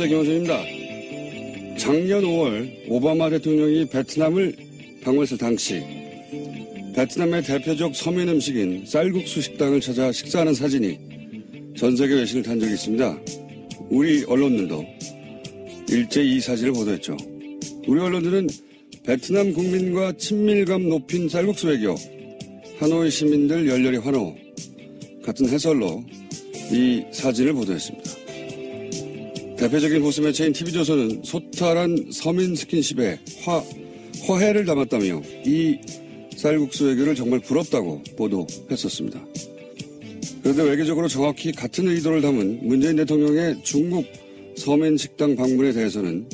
안녕하세요. 김원준입니다. 작년 5월 오바마 대통령이 베트남을 방문했을 당시 베트남의 대표적 서민 음식인 쌀국수 식당을 찾아 식사하는 사진이 전 세계 외신을 탄 적이 있습니다. 우리 언론들도 일제히 이 사진을 보도했죠. 우리 언론들은 베트남 국민과 친밀감 높인 쌀국수 외교, 하노이 시민들 열렬히 환호 같은 해설로 이 사진을 보도했습니다. 대표적인 보수 매체인 TV조선은 소탈한 서민 스킨십에 화해를 담았다며 이 쌀국수 외교를 정말 부럽다고 보도했었습니다. 그런데 외교적으로 정확히 같은 의도를 담은 문재인 대통령의 중국 서민 식당 방문에 대해서는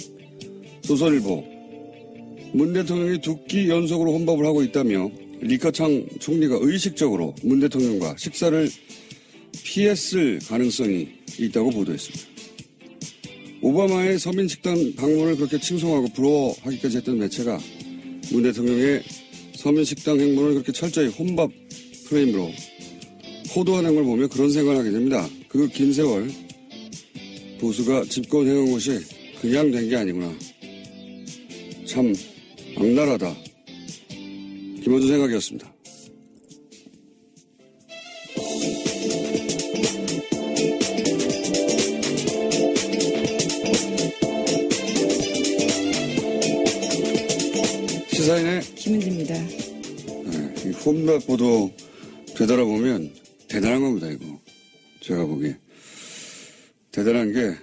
조선일보 문 대통령이 두 끼 연속으로 혼밥을 하고 있다며 리커창 총리가 의식적으로 문 대통령과 식사를 피했을 가능성이 있다고 보도했습니다. 오바마의 서민 식당 방문을 그렇게 칭송하고 부러워하기까지 했던 매체가 문 대통령의 서민 식당 행보를 그렇게 철저히 혼밥 프레임으로 호도하는 걸 보면 그런 생각을 하게 됩니다. 그 긴 세월 보수가 집권해온 것이 그냥 된 게 아니구나. 참 악랄하다. 김원준 생각이었습니다. 시사인의 김은지입니다. 네, 이 혼밥 보도 되돌아보면 대단한 겁니다, 이거. 제가 보기에. 대단한 게,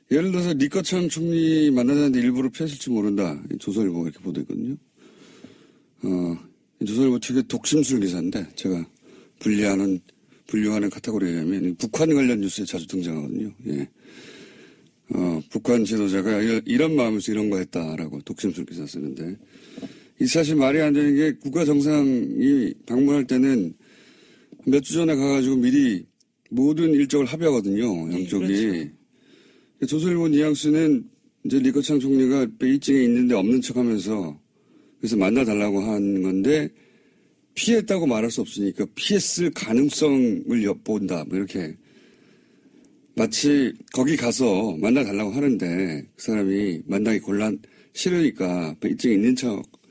예를 들어서 리커창 총리 만나자는데 일부러 피했을지 모른다. 조선일보가 이렇게 보도했거든요. 조선일보 특유의 독심술 기사인데, 제가 분류하는 카테고리에 의하면 북한 관련 뉴스에 자주 등장하거든요. 예. 북한 지도자가 이런 마음에서 이런 거 했다라고 독심술 기사 쓰는데, 이 사실 말이 안 되는 게 국가 정상이 방문할 때는 몇 주 전에 가가지고 미리 모든 일정을 합의하거든요. 양쪽이. 네, 그렇죠. 조선일보 뉘앙스는 이제 리커창 총리가 베이징에 있는데 없는 척 하면서 그래서 만나달라고 한 건데 피했다고 말할 수 없으니까 피했을 가능성을 엿본다. 뭐 이렇게. 마치 거기 가서 만나달라고 하는데 그 사람이 만나기 싫으니까 베이징에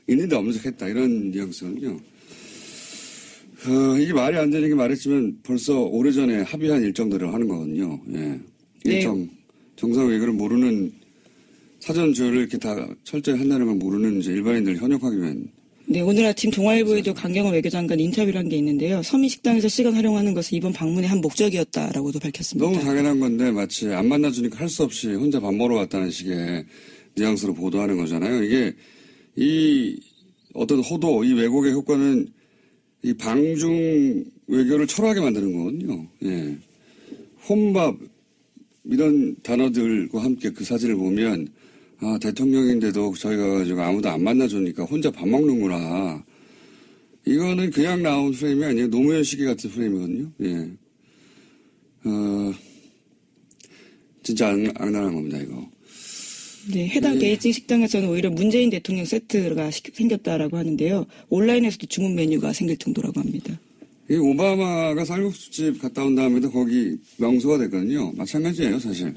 있는데 없는 척 했다. 이런 뉘앙스거든요. 이게 말이 안 되는 게 말했지만 벌써 오래전에 합의한 일정들을 하는 거거든요. 예. 일정, 네. 정상 외교를 모르는 사전 조율을 이렇게 다 철저히 한다는 걸 모르는 이제 일반인들 현역하기 위한. 네, 오늘 아침 동아일보에도 강경화 외교장관 인터뷰를 한 게 있는데요. 서민 식당에서 시간 활용하는 것은 이번 방문의 한 목적이었다라고도 밝혔습니다. 너무 당연한 건데 마치 안 만나주니까 할 수 없이 혼자 밥 먹으러 갔다는 식의 뉘앙스로 보도하는 거잖아요. 이게 이 어떤 호도, 이 왜곡의 효과는 이 방중 외교를 초라하게 만드는 거거든요. 예. 혼밥 이런 단어들과 함께 그 사진을 보면 아, 대통령인데도 저희가 가지고 아무도 안 만나주니까 혼자 밥 먹는구나. 이거는 그냥 나온 프레임이 아니에요. 노무현 시기 같은 프레임이거든요. 예. 진짜 악랄한 겁니다, 이거. 네, 해당 베이징 식당에서는 오히려 문재인 대통령 세트가 생겼다라고 하는데요. 온라인에서도 주문 메뉴가 생길 정도라고 합니다. 이 오바마가 쌀국수집 갔다 온 다음에도 거기 명소가 됐거든요. 마찬가지예요, 사실.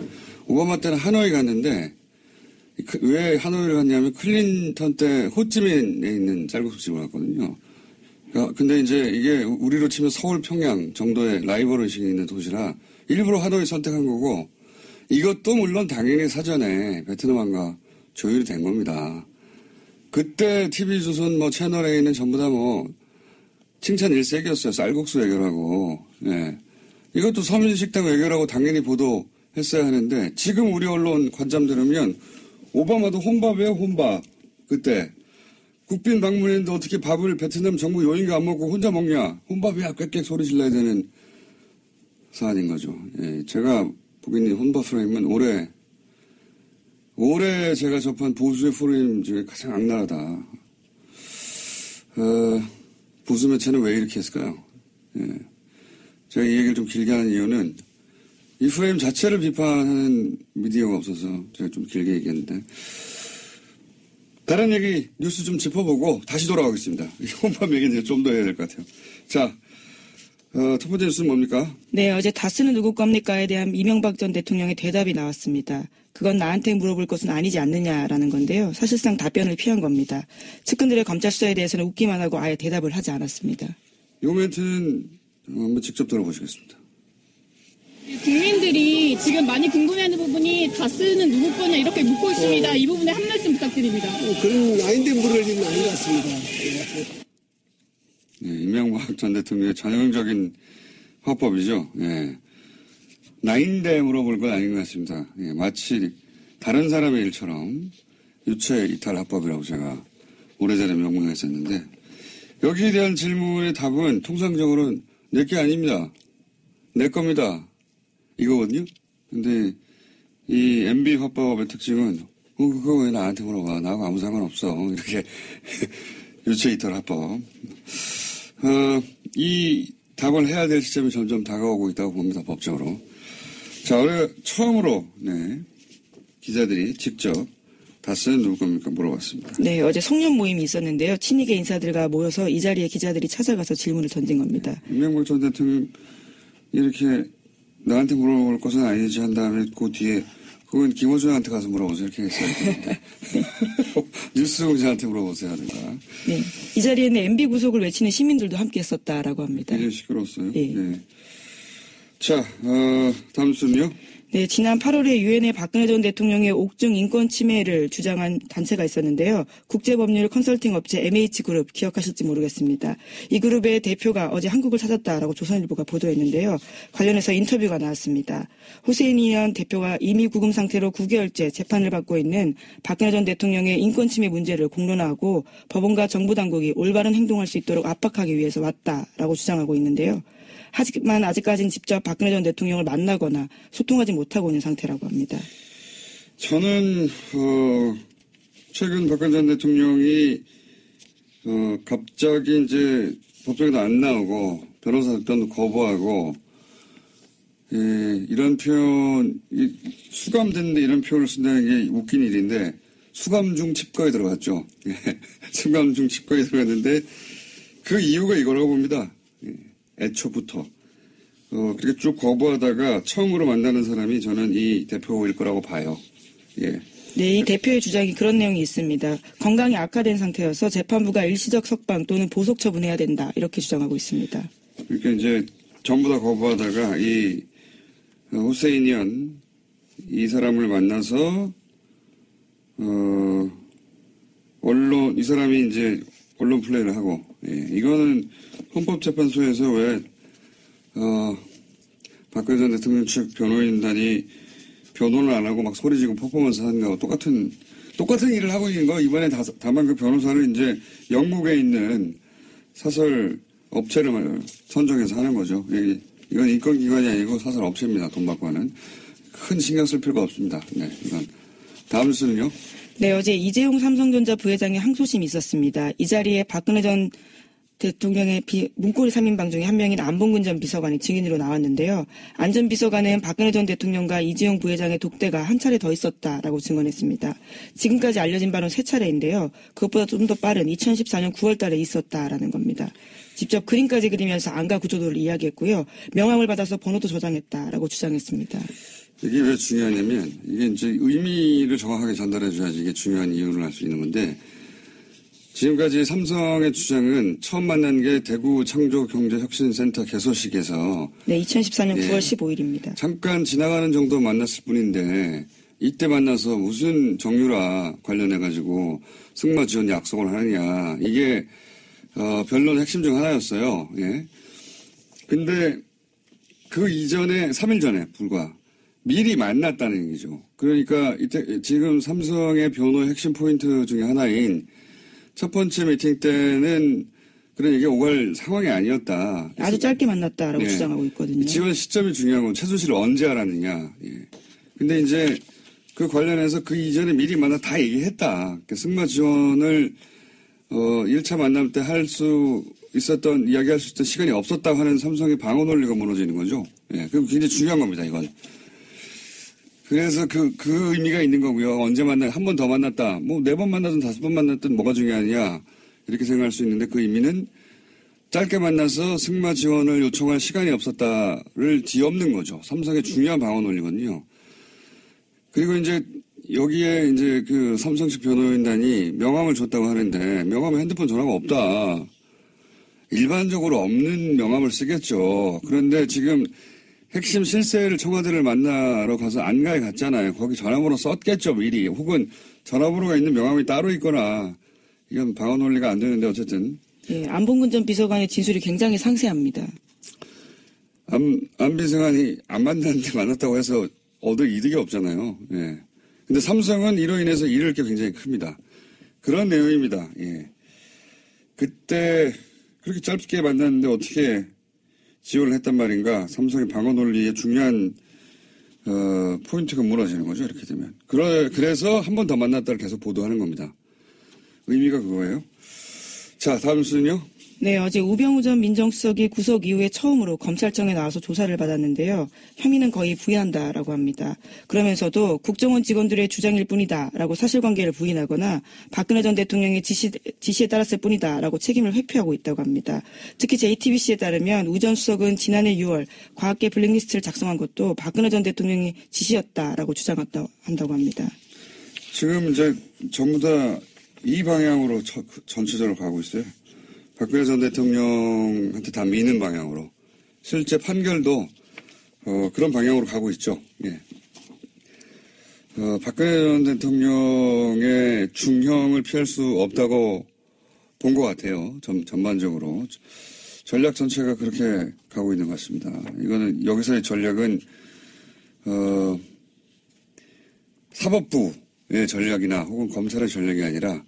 오바마 때는 하노이 갔는데 왜 하노이를 갔냐면 클린턴 때 호찌민에 있는 쌀국수집을 갔거든요. 근데 이제 이게 우리로 치면 서울, 평양 정도의 라이벌 의식이 있는 도시라 일부러 하노이 선택한 거고 이것도 물론 당연히 사전에 베트남과 조율이 된 겁니다. 그때 TV조선 뭐 채널A는 전부 다 뭐 칭찬 일색이었어요. 쌀국수 외교라고. 예. 이것도 서민식당 외교라고 당연히 보도했어야 하는데 지금 우리 언론 관점 들으면 오바마도 혼밥이에요, 혼밥. 그때. 국빈 방문했는데 어떻게 밥을 베트남 정부 요인가 안 먹고 혼자 먹냐. 혼밥이야, 꽥꽥 소리 질러야 되는 사안인 거죠. 예. 제가 보기에는 혼밥 프레임은 올해 제가 접한 보수의 프레임 중에 가장 악랄하다. 보수 매체는 왜 이렇게 했을까요? 예. 제가 이 얘기를 좀 길게 하는 이유는 이 프레임 자체를 비판하는 미디어가 없어서 제가 좀 길게 얘기했는데 다른 얘기 뉴스 좀 짚어보고 다시 돌아가겠습니다. 혼밥 얘기는 좀 더 해야 될 것 같아요. 자, 첫 번째 뉴스는 뭡니까? 네, 어제 다스는 누구 겁니까에 대한 이명박 전 대통령의 대답이 나왔습니다. 그건 나한테 물어볼 것은 아니지 않느냐라는 건데요. 사실상 답변을 피한 겁니다. 측근들의 검찰 수사에 대해서는 웃기만 하고 아예 대답을 하지 않았습니다. 이 멘트는 한번 직접 들어보시겠습니다. 국민들이 지금 많이 궁금해하는 부분이 다스는 누구 거냐 이렇게 묻고 있습니다. 이 부분에 한 말씀 부탁드립니다. 그런 아닌데 물을 일은 아닌 것 같습니다. 네, 이명박 전 대통령의 전형적인 화법이죠. 예. 나인데 물어볼 건 아닌 것 같습니다. 예, 마치 다른 사람의 일처럼 유체 이탈 화법이라고 제가 오래전에 명명했었는데 여기에 대한 질문의 답은 통상적으로는 내 게 아닙니다. 내 겁니다. 이거거든요. 근데 이 MB 화법의 특징은 그거 왜 나한테 물어봐. 나하고 아무 상관없어. 이렇게 유체 이탈 화법. 이 답을 해야 될 시점이 점점 다가오고 있다고 봅니다. 법적으로. 자, 올해 처음으로 기자들이 직접 다스는 누구 겁니까 물어봤습니다. 네, 어제 송년 모임이 있었는데요. 친이계 인사들과 모여서 이 자리에 기자들이 찾아가서 질문을 던진 겁니다. 이명박 전 대통령 이렇게 나한테 물어볼 것은 아니지 한 다음에 그 뒤에 그건 김어준한테 가서 물어보세요. 이렇게 했어야 되는데. 뉴스 공장한테 물어보세요 하든가. 네, 이 자리에는 MB 구속을 외치는 시민들도 함께 했었다라고 합니다. 굉장히 시끄러웠어요. 네. 네. 자, 다음 순요. 네, 지난 8월에 유엔의 박근혜 전 대통령의 옥중 인권 침해를 주장한 단체가 있었는데요. 국제법률 컨설팅 업체 MH그룹 기억하실지 모르겠습니다. 이 그룹의 대표가 어제 한국을 찾았다라고 조선일보가 보도했는데요. 관련해서 인터뷰가 나왔습니다. 호세인이현 대표가 이미 구금 상태로 9개월째 재판을 받고 있는 박근혜 전 대통령의 인권 침해 문제를 공론화하고 법원과 정부 당국이 올바른 행동할 수 있도록 압박하기 위해서 왔다라고 주장하고 있는데요. 하지만 아직까지는 직접 박근혜 전 대통령을 만나거나 소통하지 못하고 있는 상태라고 합니다. 저는 최근 박근혜 전 대통령이 갑자기 이제 법정에도 안 나오고 변호사 접견도 거부하고 이런 표현 수감됐는데 이런 표현을 쓴다는 게 웃긴 일인데 수감 중 칩거에 들어갔죠. 수감 중 칩거에 들어갔는데 그 이유가 이거라고 봅니다. 애초부터. 그렇게 쭉 거부하다가 처음으로 만나는 사람이 저는 이 대표일 거라고 봐요. 예. 네, 이 대표의 주장이 그런 내용이 있습니다. 건강이 악화된 상태여서 재판부가 일시적 석방 또는 보석 처분해야 된다. 이렇게 주장하고 있습니다. 그러니까 이제 전부 다 거부하다가 이 후세인이언 이 사람을 만나서 이 사람이 이제 언론 플레이를 하고 이거는 헌법재판소에서 왜 박근혜 전 대통령 측 변호인단이 변호를 안 하고 막 소리 지르고 퍼포먼스 하는 거하고 똑같은 일을 하고 있는 거. 이번에 다만 그 변호사를 이제 영국에 있는 사설 업체를 선정해서 하는 거죠. 이건 인권기관이 아니고 사설 업체입니다. 돈 받고 하는. 큰 신경 쓸 필요가 없습니다. 네, 이건. 다음 수는요? 네, 어제 이재용 삼성전자 부회장의 항소심이 있었습니다. 이 자리에 박근혜 전 대통령의 문고리 3인방 중에 한 명인 안봉근 전 비서관이 증인으로 나왔는데요. 안 전 비서관은 박근혜 전 대통령과 이재용 부회장의 독대가 한 차례 더 있었다라고 증언했습니다. 지금까지 알려진 바는 3차례인데요. 그것보다 좀 더 빠른 2014년 9월 달에 있었다라는 겁니다. 직접 그림까지 그리면서 안가 구조도를 이야기했고요. 명함을 받아서 번호도 저장했다라고 주장했습니다. 이게 왜 중요하냐면 이게 이제 의미를 정확하게 전달해 줘야지 이게 중요한 이유를 알 수 있는 건데 지금까지 삼성의 주장은 처음 만난 게 대구 창조경제혁신센터 개소식에서 네, 2014년 9월 15일입니다. 잠깐 지나가는 정도 만났을 뿐인데 이때 만나서 무슨 정유라 관련해가지고 승마 지원 약속을 하느냐 이게 변론의 핵심 중 하나였어요. 예. 근데 그 이전에 3일 전에 불과 미리 만났다는 얘기죠. 그러니까 이때 지금 삼성의 변호의 핵심 포인트 중에 하나인 첫 번째 미팅 때는 그런 얘기가 오갈 상황이 아니었다. 아주 짧게 만났다라고 주장하고 있거든요. 지원 시점이 중요한 건 최순실을 언제 알았느냐. 예. 근데 이제 그 관련해서 그 이전에 미리 만나 다 얘기했다. 그러니까 승마 지원을 1차 만남 때 할 수 있었던 이야기할 수 있던 시간이 없었다고 하는 삼성의 방어 논리가 무너지는 거죠. 예. 그럼 굉장히 중요한 겁니다. 이건. 그래서 그 의미가 있는 거고요. 언제 한 번 더 만났다. 뭐 4번 만났든 5번 만났든 뭐가 중요하냐. 이렇게 생각할 수 있는데 그 의미는 짧게 만나서 승마 지원을 요청할 시간이 없었다를 뒤엎는 거죠. 삼성의 중요한 방어 논리거든요. 그리고 이제 여기에 이제 그 삼성 측 변호인단이 명함을 줬다고 하는데 명함에 핸드폰 전화가 없다. 일반적으로 없는 명함을 쓰겠죠. 그런데 지금 핵심 실세를 청와대를 만나러 가서 안가에 갔잖아요. 거기 전화번호 썼겠죠, 미리. 혹은 전화번호가 있는 명함이 따로 있거나. 이건 방어 논리가 안 되는데 어쨌든. 예, 안봉근 전 비서관의 진술이 굉장히 상세합니다. 안 비서관이 안 만났는데 만났다고 해서 얻을 이득이 없잖아요. 예. 근데 삼성은 이로 인해서 잃을 게 굉장히 큽니다. 그런 내용입니다. 예. 그때 그렇게 짧게 만났는데 어떻게 지원을 했단 말인가. 삼성의 방어 논리의 중요한 포인트가 무너지는 거죠. 이렇게 되면. 그래서 한 번 더 만났다를 계속 보도하는 겁니다. 의미가 그거예요. 자, 다음 순요. 네, 어제 우병우 전 민정수석이 구속 이후에 처음으로 검찰청에 나와서 조사를 받았는데요. 혐의는 거의 부인한다라고 합니다. 그러면서도 국정원 직원들의 주장일 뿐이다라고 사실관계를 부인하거나 박근혜 전 대통령의 지시에 따랐을 뿐이다라고 책임을 회피하고 있다고 합니다. 특히 JTBC에 따르면 우 전 수석은 지난해 6월 과학계 블랙리스트를 작성한 것도 박근혜 전 대통령이 지시였다라고 주장한다고 합니다. 지금 이제 전부 다 이 방향으로 전체적으로 가고 있어요. 박근혜 전 대통령한테 다 미는 방향으로. 실제 판결도 그런 방향으로 가고 있죠. 예. 박근혜 전 대통령의 중형을 피할 수 없다고 본 것 같아요. 전반적으로. 전략 전체가 그렇게 가고 있는 것 같습니다. 이거는 여기서의 전략은 사법부의 전략이나 혹은 검찰의 전략이 아니라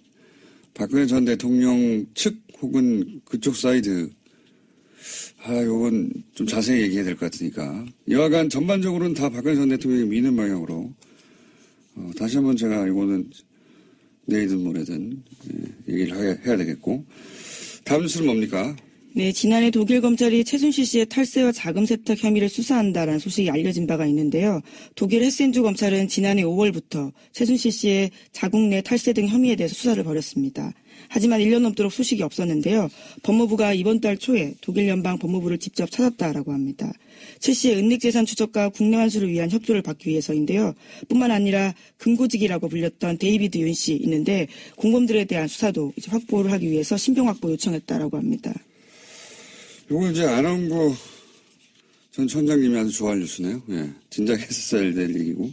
박근혜 전 대통령 측 혹은 그쪽 사이드, 요건 좀 자세히 얘기해야 될 것 같으니까. 여하간 전반적으로는 다 박근혜 전 대통령이 미는 방향으로, 다시 한번 제가 이거는 내일든 모레든, 얘기를 해야 되겠고. 다음 뉴스는 뭡니까? 네, 지난해 독일 검찰이 최순실 씨의 탈세와 자금 세탁 혐의를 수사한다라는 소식이 알려진 바가 있는데요. 독일 헤센주 검찰은 지난해 5월부터 최순실 씨의 자국 내 탈세 등 혐의에 대해서 수사를 벌였습니다. 하지만 1년 넘도록 소식이 없었는데요. 법무부가 이번 달 초에 독일 연방 법무부를 직접 찾았다라고 합니다. 최 씨의 은닉재산 추적과 국내 환수를 위한 협조를 받기 위해서인데요. 뿐만 아니라 금고직이라고 불렸던 데이비드 윤 씨 있는데 공범들에 대한 수사도 이제 확보를 하기 위해서 신병 확보 요청했다라고 합니다. 요거 이제 안원구 전 청장님이 아주 좋아할 뉴스네요. 예. 진작 했었어야 될 얘기고.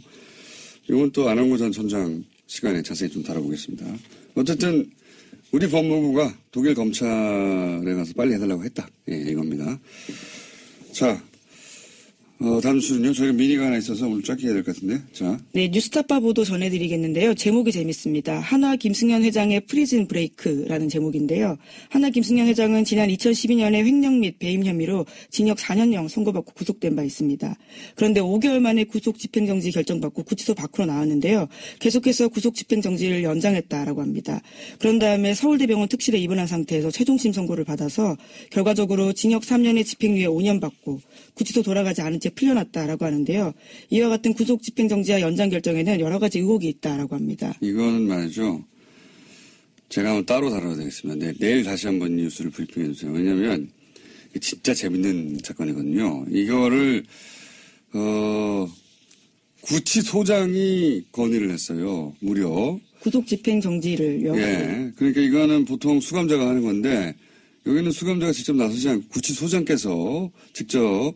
요건 또 안원구 전 청장 시간에 자세히 좀 다뤄보겠습니다. 어쨌든 우리 법무부가 독일 검찰에 가서 빨리 해달라고 했다. 예, 이겁니다. 자, 다음 뉴스는요. 저희가 미니가 하나 있어서 오늘 짧게 해야 될 것 같은데. 자. 네, 뉴스타파 보도 전해드리겠는데요. 제목이 재밌습니다. 한화 김승현 회장의 프리즌 브레이크라는 제목인데요. 한화 김승현 회장은 지난 2012년에 횡령 및 배임 혐의로 징역 4년형 선고받고 구속된 바 있습니다. 그런데 5개월 만에 구속 집행정지 결정받고 구치소 밖으로 나왔는데요. 계속해서 구속 집행정지를 연장했다라고 합니다. 그런 다음에 서울대병원 특실에 입원한 상태에서 최종심 선고를 받아서 결과적으로 징역 3년에 집행유예 5년 받고 구치소 돌아가지 않은 채 풀려났다라고 하는데요. 이와 같은 구속 집행정지와 연장 결정에는 여러 가지 의혹이 있다라고 합니다. 이거는 말이죠. 제가 한번 따로 다뤄야 되겠습니다. 내일 다시 한번 뉴스를 브리핑해 주세요. 왜냐하면 진짜 재밌는 사건이거든요. 이거를 구치소장이 건의를 했어요. 무려. 구속 집행정지를요. 예. 그러니까 이거는 보통 수감자가 하는 건데 여기는 수감자가 직접 나서지 않고 구치소장께서 직접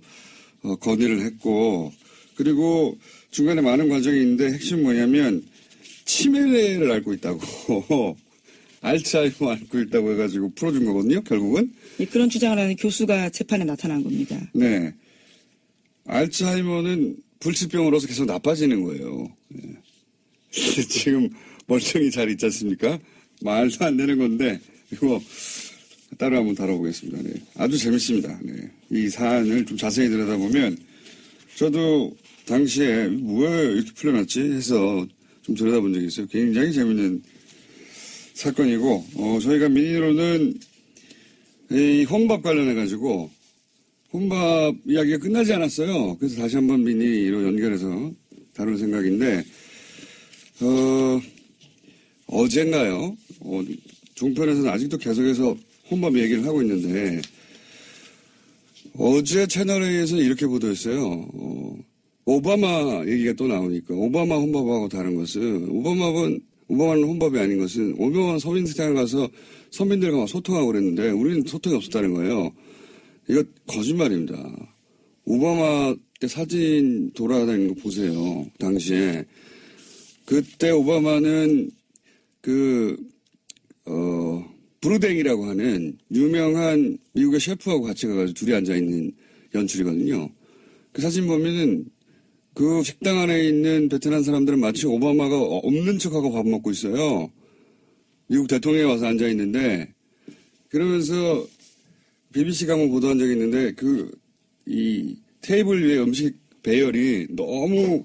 건의를 했고, 그리고 중간에 많은 과정이 있는데 핵심은 뭐냐면 치매를 앓고 있다고 알츠하이머 앓고 있다고 해가지고 풀어준 거거든요. 결국은. 예, 그런 주장을 하는 교수가 재판에 나타난 겁니다. 네. 알츠하이머는 불치병으로서 계속 나빠지는 거예요. 네. 지금 멀쩡히 잘 있지 않습니까? 말도 안 되는 건데 이거 따로 한번 다뤄보겠습니다. 네. 아주 재밌습니다. 네. 이 사안을 좀 자세히 들여다보면 저도 당시에 왜 이렇게 풀려났지 해서 좀 들여다본 적이 있어요. 굉장히 재밌는 사건이고 저희가 미니로는 이 혼밥 관련해가지고 혼밥 이야기가 끝나지 않았어요. 그래서 다시 한번 미니로 연결해서 다룰 생각인데 어젠가요? 종편에서는 아직도 계속해서 혼밥 얘기를 하고 있는데 어제 채널A에서는 이렇게 보도했어요. 오바마 얘기가 또 나오니까 오바마 혼밥하고 다른 것은 오바마는 혼밥이 아닌 것은 오바마 서민식당에 가서 서민들과 막 소통하고 그랬는데 우리는 소통이 없었다는 거예요. 이거 거짓말입니다. 오바마 때 사진 돌아다니는 거 보세요. 당시에. 그때 오바마는 브루댕이라고 하는 유명한 미국의 셰프하고 같이 가가지고 둘이 앉아있는 연출이거든요. 그 사진 보면은 그 식당 안에 있는 베트남 사람들은 마치 오바마가 없는 척하고 밥 먹고 있어요. 미국 대통령이 와서 앉아있는데 그러면서 BBC가 한번 보도한 적이 있는데 이 테이블 위에 음식 배열이 너무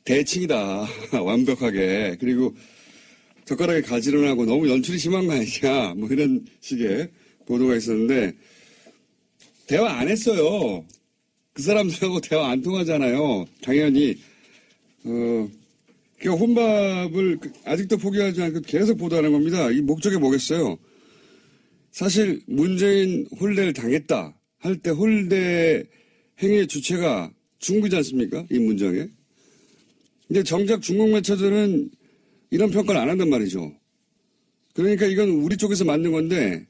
대칭이다. 완벽하게. 그리고 젓가락에 가지런하고 너무 연출이 심한 거 아니냐. 뭐 이런 식의 보도가 있었는데 대화 안 했어요. 그 사람들하고 대화 안 통하잖아요. 당연히. 그 혼밥을 아직도 포기하지 않고 계속 보도하는 겁니다. 이 목적이 뭐겠어요? 사실 문재인 홀대를 당했다 할 때 홀대 행위의 주체가 중국이지 않습니까? 이 문장에. 근데 정작 중국 매체들은 이런 평가를 안 한단 말이죠. 그러니까 이건 우리 쪽에서 만든 건데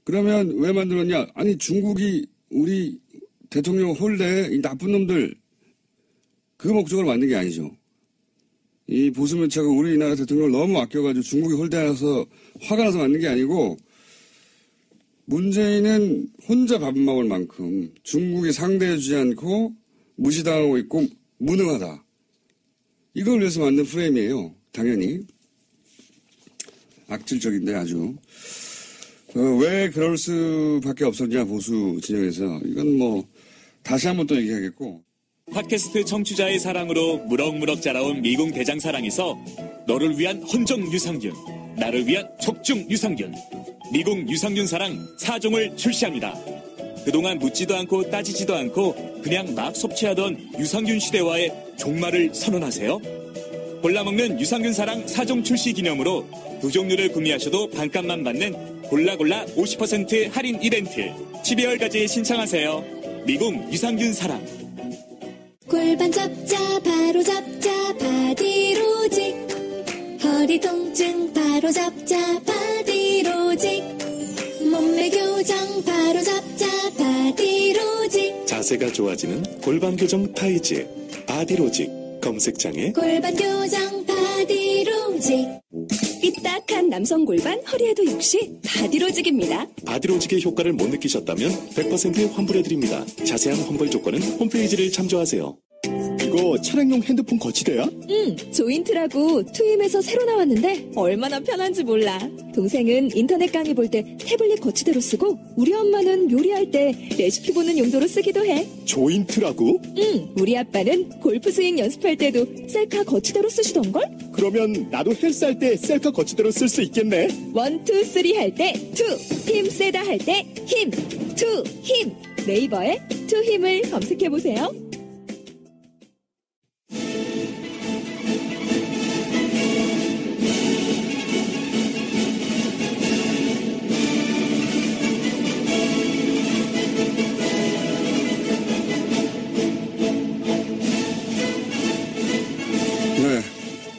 그러면 왜 만들었냐? 아니 중국이 우리 대통령 홀대 이 나쁜 놈들 그 목적으로 만든 게 아니죠. 이 보수 매체가 우리나라 대통령을 너무 아껴가지고 중국이 홀대해서 화가 나서 만든 게 아니고 문재인은 혼자 밥 먹을 만큼 중국이 상대해주지 않고 무시당하고 있고 무능하다. 이걸 위해서 만든 프레임이에요. 당연히. 악질적인데 아주. 왜 그럴 수밖에 없었냐 보수 진영에서. 이건 뭐 다시 한번 또 얘기하겠고. 팟캐스트 청취자의 사랑으로 무럭무럭 자라온 미궁 대장사랑에서 너를 위한 헌정 유산균, 나를 위한 촉중 유산균, 미궁 유산균 사랑 4종을 출시합니다. 그동안 묻지도 않고 따지지도 않고 그냥 막 섭취하던 유산균 시대와의 종말을 선언하세요. 골라먹는 유산균 사랑 4종 출시 기념으로 두 종류를 구매하셔도 반값만 받는 골라골라 50% 할인 이벤트 12월까지 신청하세요. 미궁 유산균 사랑. 골반 잡자 바로 잡자 바디로직, 허리 통증 바로 잡자 바디로직, 몸매 교정 바로 잡자 바디로직, 자세가 좋아지는 골반 교정 타이즈 바디로직. 검색창에 골반 교정 바디로직. 삐딱한 남성 골반 허리에도 역시 바디로직입니다. 바디로직의 효과를 못 느끼셨다면 100% 환불해드립니다. 자세한 환불 조건은 홈페이지를 참조하세요. 이거 차량용 핸드폰 거치대야? 조인트라고 투임에서 새로 나왔는데 얼마나 편한지 몰라. 동생은 인터넷 강의 볼 때 태블릿 거치대로 쓰고 우리 엄마는 요리할 때 레시피 보는 용도로 쓰기도 해. 조인트라고? 우리 아빠는 골프 스윙 연습할 때도 셀카 거치대로 쓰시던걸? 그러면 나도 헬스할 때 셀카 거치대로 쓸 수 있겠네. 1, 2, 3 할 때 2, 힘 세다 할 때 힘, 2, 힘. 네이버에 2 힘을 검색해보세요.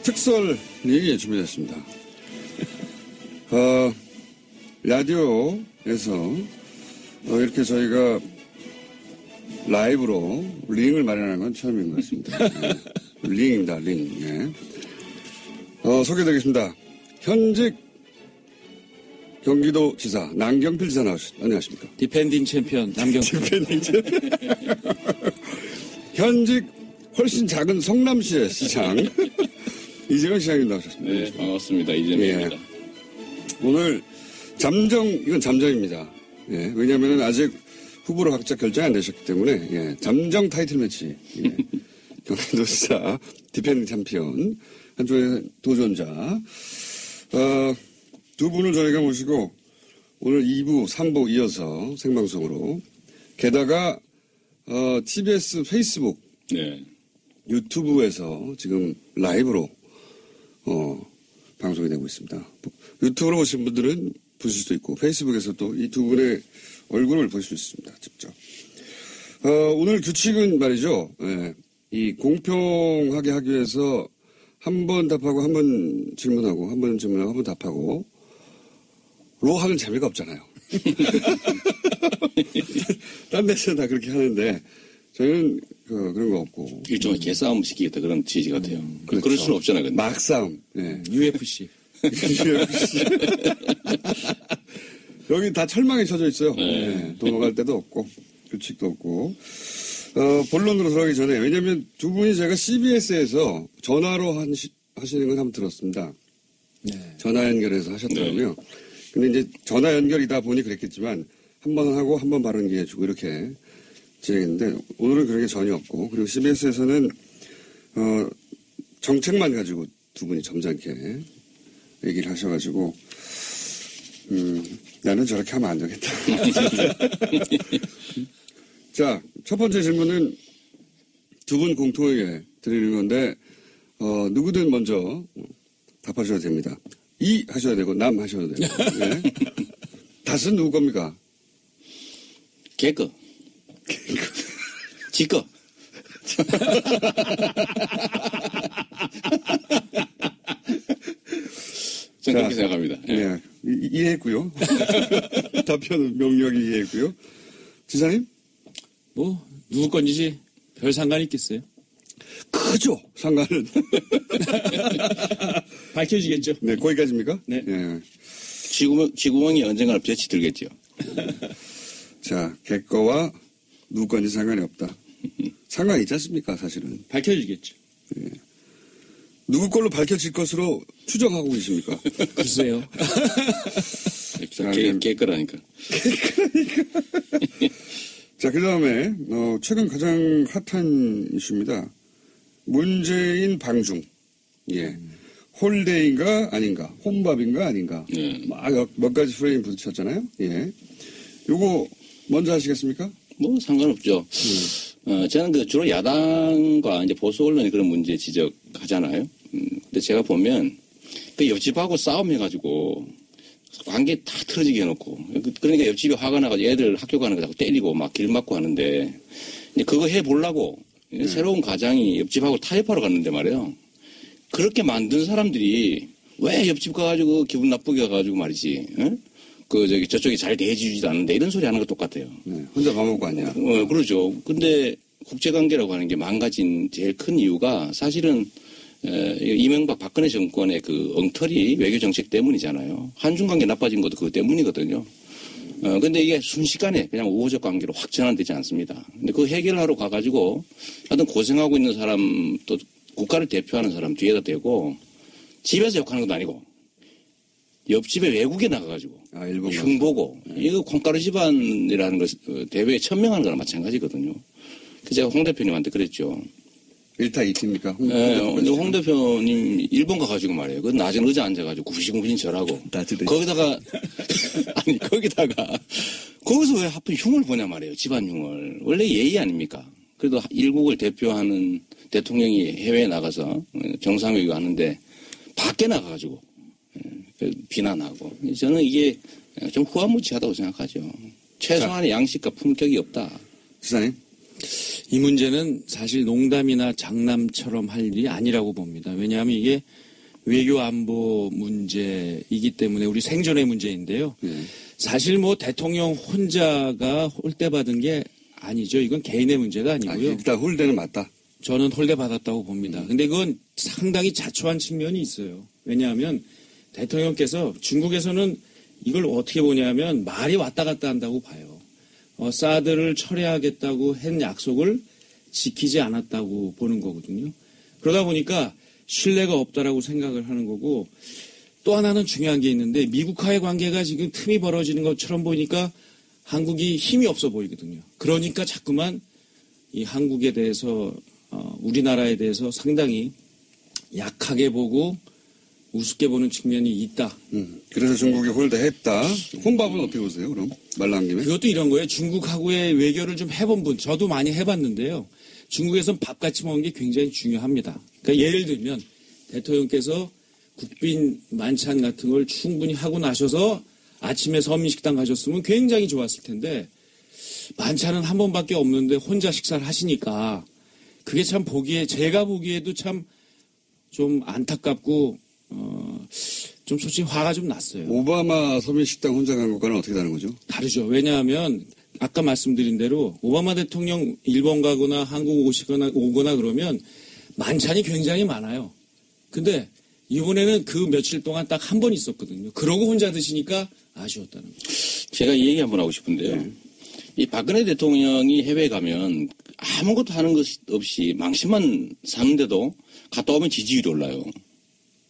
특설이 준비됐습니다. 라디오에서 이렇게 저희가 라이브로 링을 마련하는 건 처음인 것 같습니다. 링입니다, 링. 예. 소개드리겠습니다. 현직 경기도지사 남경필 지사 안녕하십니까? 디펜딩 챔피언 남경필. 디펜딩 챔피언. 현직 훨씬 작은 성남시의 시장 이재명 시장님 나오셨습니다. 네, 반갑습니다. 이재명입니다. 예. 오늘 이건 잠정입니다. 예, 왜냐하면 아직 후보로 각자 결정이 안 되셨기 때문에 예, 잠정 타이틀 매치. 예. 경기도지사 디펜딩 챔피언 한쪽의 도전자 두 분을 저희가 모시고 오늘 2부, 3부 이어서 생방송으로 게다가 TBS 페이스북 네. 유튜브에서 지금 라이브로 방송이 되고 있습니다. 유튜브로 보신 분들은 보실 수도 있고 페이스북에서 또 이 두 분의 얼굴을 보실 수 있습니다. 직접. 오늘 규칙은 말이죠. 예, 이 공평하게 하기 위해서 한 번 답하고 한 번 질문하고 한 번 질문하고 한 번 답하고 로 하는 재미가 없잖아요. 딴 데서 다 그렇게 하는데 저희는 그런 거 없고 일종의 개싸움 시키겠다 그런 취지 같아요. 그렇죠. 그럴 수는 없잖아요. 근데. 막싸움. 예. UFC. 여기 다 철망에 쳐져 있어요. 네. 네. 도망갈 데도 없고 규칙도 없고. 본론으로 들어가기 전에 왜냐하면 두 분이 제가 CBS에서 전화로 하시는 건 한번 들었습니다. 네. 전화 연결해서 하셨더라고요. 네. 근데 이제 전화 연결이다 보니 그랬겠지만 한 번 하고 한 번 발언 기회 주고 이렇게 진행했는데 오늘은 그런 게 전혀 없고 그리고 CBS에서는 정책만 가지고 두 분이 점잖게 얘기를 하셔가지고 나는 저렇게 하면 안 되겠다. 자, 첫 번째 질문은 두 분 공통에게 드리는 건데 누구든 먼저 답하셔도 됩니다. 이 하셔야 되고 남 하셔도 되고. 네. 닷은 누구 겁니까? 개꺼. 지꺼. 저는 그렇게 생각합니다. 네. 이해했고요. 답변은 명료하게 이해했고요. 지사님? 뭐 누구 건지 별 상관이 있겠어요? 크죠. 상관은. 밝혀지겠죠. 네, 거기까지입니까? 네. 네. 쥐구멍이 언젠가는 볕이 들겠죠. 자, 개꺼와 누구 건지 상관이 없다. 상관이 있지 않습니까, 사실은. 밝혀지겠죠. 네. 누구 걸로 밝혀질 것으로 추정하고 계십니까? 글쎄요. 개꺼라니까. 자, 그 다음에, 최근 가장 핫한 이슈입니다. 문재인 방중. 예. 홀데이인가 아닌가, 혼밥인가 아닌가. 막 몇 가지 프레임 부딪혔잖아요. 예. 요거 먼저 하시겠습니까? 뭐 상관없죠. 저는 주로 야당과 이제 보수 언론이 그런 문제 지적하잖아요. 근데 제가 보면 그 옆집하고 싸움해가지고 관계 다 틀어지게 해놓고 그러니까 옆집이 화가 나가지고 애들 학교 가는 거 자꾸 때리고 막 길 막고 하는데 이제 그거 해보려고 새로운 가장이 옆집하고 타협하러 갔는데 말이에요. 그렇게 만든 사람들이 왜 옆집 가가지고 기분 나쁘게 가가지고 말이지. 응? 저쪽이 잘 대해주지도 않는데 이런 소리 하는 거 똑같아요. 네, 혼자 밥 먹고 왔냐. 그러죠. 근데 국제관계라고 하는 게 망가진 제일 큰 이유가 사실은 이명박 박근혜 정권의 그 엉터리 외교정책 때문이잖아요. 한중관계 나빠진 것도 그것 때문이거든요. 근데 이게 순식간에 그냥 우호적 관계로 확 전환되지 않습니다. 근데 그 해결하러 가가지고 하여튼 고생하고 있는 사람 또 국가를 대표하는 사람 뒤에다 대고 집에서 욕하는 것도 아니고 옆집에 외국에 나가가지고 흉보고 이거 콩가루 집안이라는 걸 대회에 천명하는 거랑 마찬가지거든요. 그래서 제가 홍 대표님한테 그랬죠. 1타 2티입니까? 네, 홍 대표님 일본 가가지고 말이에요. 그 낮은 의자 앉아가지고 구시구신 절하고 거기다가 아니 거기다가 거기서 왜 하필 흉을 보냐 말이에요. 집안 흉을. 원래 예의 아닙니까? 그래도 일국을 대표하는 대통령이 해외에 나가서 정상회의 하는데 밖에 나가가지고 비난하고 저는 이게 좀 후한무치하다고 생각하죠. 최소한의 양식과 품격이 없다. 지사님? 이 문제는 사실 농담이나 장남처럼 할 일이 아니라고 봅니다. 왜냐하면 이게 외교 안보 문제이기 때문에 우리 생존의 문제인데요. 사실 뭐 대통령 혼자가 홀대받은 게 아니죠. 이건 개인의 문제가 아니고요. 일단 홀대는 맞다. 저는 홀대 받았다고 봅니다. 근데 그건 상당히 자초한 측면이 있어요. 왜냐하면 대통령께서 중국에서는 이걸 어떻게 보냐면 말이 왔다 갔다 한다고 봐요. 사드를 철회하겠다고 한 약속을 지키지 않았다고 보는 거거든요. 그러다 보니까 신뢰가 없다라고 생각을 하는 거고 또 하나는 중요한 게 있는데 미국과의 관계가 지금 틈이 벌어지는 것처럼 보이니까 한국이 힘이 없어 보이거든요. 그러니까 자꾸만 이 한국에 대해서 우리나라에 대해서 상당히 약하게 보고 우습게 보는 측면이 있다. 그래서 중국이 홀대했다. 혼밥은 어떻게 보세요, 그럼? 말 나온 김에? 그것도 이런 거예요. 중국하고의 외교를 좀 해본 분, 저도 많이 해봤는데요. 중국에서는 밥같이 먹는 게 굉장히 중요합니다. 그러니까 예를 들면 대통령께서 국빈 만찬 같은 걸 충분히 하고 나셔서 아침에 서민식당 가셨으면 굉장히 좋았을 텐데 만찬은 한 번밖에 없는데 혼자 식사를 하시니까 그게 참 제가 보기에도 참 좀 안타깝고 좀 솔직히 화가 좀 났어요. 오바마 서민 식당 혼자 간 것과는 어떻게 다른 거죠? 다르죠. 왜냐하면 아까 말씀드린 대로 오바마 대통령 일본 가거나 한국 오거나 그러면 만찬이 굉장히 많아요. 근데 이번에는 그 며칠 동안 딱 한 번 있었거든요. 그러고 혼자 드시니까 아쉬웠다는 거죠. 제가 이 얘기 한번 하고 싶은데요. 이 박근혜 대통령이 해외 가면 아무것도 하는 것 없이 망신만 사는데도 갔다 오면 지지율이 올라요.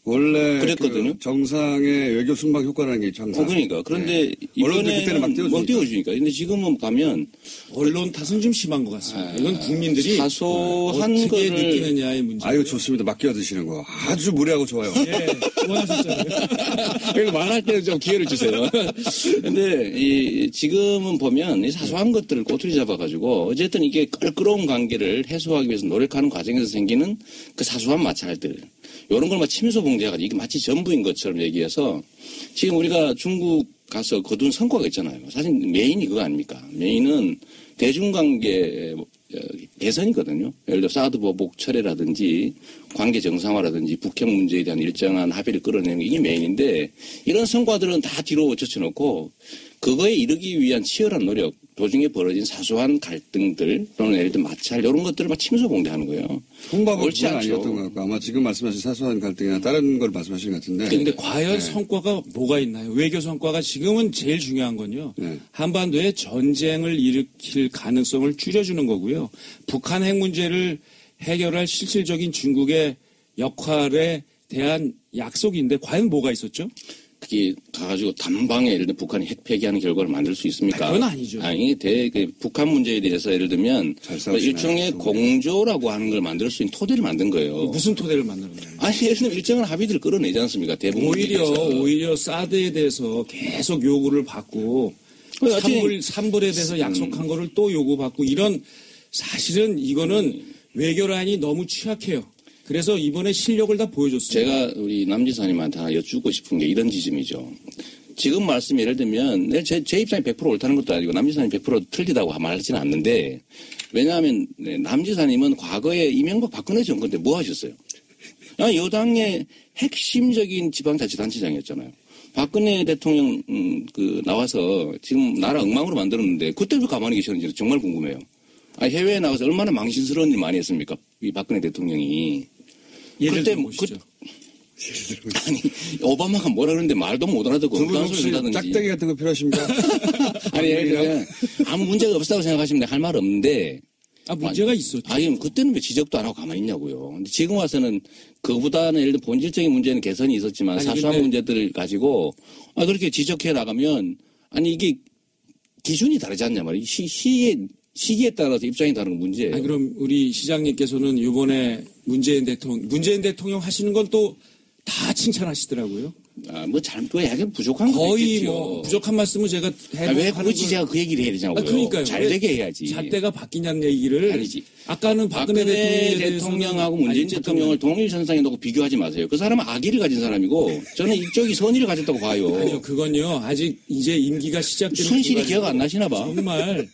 원래 그랬거든요. 그 정상의 외교 순방 효과라는 게 정상. 그러니까 그런데 언론들 그때는 막 띄워주니까. 근데 지금은 가면 언론 탓은 좀 심한 것 같습니다. 이건 국민들이 사소한 어떻게 거를 느끼느냐의 문제. 아유 좋습니다. 막 끼어드시는 거 아주 무례하고 좋아요. 예, 원하셨잖아요. 그래서 말할 때는 좀 기회를 주세요. 근데 지금은 보면 이 사소한 것들을 꼬투리 잡아가지고 어쨌든 이게 껄끄러운 관계를 해소하기 위해서 노력하는 과정에서 생기는 그 사소한 마찰들. 이런 걸 막 침소 봉제해가지고 이게 마치 전부인 것처럼 얘기해서 지금 우리가 중국 가서 거둔 성과가 있잖아요. 사실 메인이 그거 아닙니까? 메인은 대중관계 개선이거든요. 예를 들어 사드 보복 철회라든지 관계 정상화라든지 북핵 문제에 대한 일정한 합의를 끌어내는 게 이게 메인인데 이런 성과들은 다 뒤로 젖혀놓고 그거에 이르기 위한 치열한 노력, 도중에 벌어진 사소한 갈등들 또는 예를 들어 마찰 이런 것들을 막 침소봉대하는 거예요. 홍밥은 옳지 그건 않죠. 아니었던 것 같고 아마 지금 말씀하신 사소한 갈등이나 다른 걸 말씀하시는 것 같은데. 그런데 과연 성과가 뭐가 있나요? 외교 성과가 지금은 제일 중요한 건요. 한반도에 전쟁을 일으킬 가능성을 줄여주는 거고요. 북한 핵 문제를 해결할 실질적인 중국의 역할에 대한 약속인데 과연 뭐가 있었죠? 그게 가가지고 단방에 예를 들어 북한이 핵 폐기하는 결과를 만들 수 있습니까? 그건 아니죠. 아니, 북한 문제에 대해서 예를 들면 일종의 공조라고 하는 걸 만들 수 있는 토대를 만든 거예요. 무슨 토대를 만들었나요? 아니, 예를 들면 일정한 합의들을 끌어내지 않습니까? 대부분 오히려 사드에 대해서 계속 요구를 받고 산불에 대해서 약속한 거를 또 요구받고 이런 사실은 이거는 외교란이 너무 취약해요. 그래서 이번에 실력을 다 보여줬어요. 제가 우리 남지사님한테 하나 여쭙고 싶은 게 이런 지점이죠. 지금 말씀 예를 들면 제 입장이 100% 옳다는 것도 아니고 남지사님 100% 틀리다고 말하지는 않는데 왜냐하면 남지사님은 과거에 이명박 박근혜 정권 때 뭐 하셨어요? 여당의 핵심적인 지방자치단체장이었잖아요. 박근혜 대통령 나와서 지금 나라 엉망으로 만들었는데 그때 왜 가만히 계셨는지 정말 궁금해요. 해외에 나가서 얼마나 망신스러운 일 많이 했습니까? 이 박근혜 대통령이. 예를 들어보시죠. 아니 오바마가 뭐라 그러는데 말도 못 알아듣고 두 분 혹시 짝대기 같은 거 필요하십니까? 아니 예를 아무 문제가 없다고 생각하시면 할 말 없는데 문제가 있었죠. 아니 그때는 왜 지적도 안 하고 가만히 있냐고요. 근데 지금 와서는 그보다는 예를 들어 본질적인 문제는 개선이 있었지만 사소한 문제들을 가지고 그렇게 지적해 나가면 아니 이게 기준이 다르지 않냐 말이에요. 시기에 따라서 입장이 다른 건 문제예요. 그럼 우리 시장님께서는 이번에 문재인 대통령 하시는 건 또 다 칭찬하시더라고요. 약간 부족한 거 거의 있겠죠. 부족한 말씀을 제가 왜 굳이 제가 그 얘기를 해야 되냐고요. 그러니까요. 잘 되게 해야지. 잣대가 바뀌냐는 얘기를. 아니지. 아까는 박근혜 대통령하고 문재인 대통령을 동일선상에 놓고 비교하지 마세요. 그 사람은 악의를 가진 사람이고 저는 이쪽이 선의를 가졌다고 봐요. 아니요. 그건요. 아직 이제 임기가 시작되는 순실이 기억 안 나시나 봐. 정말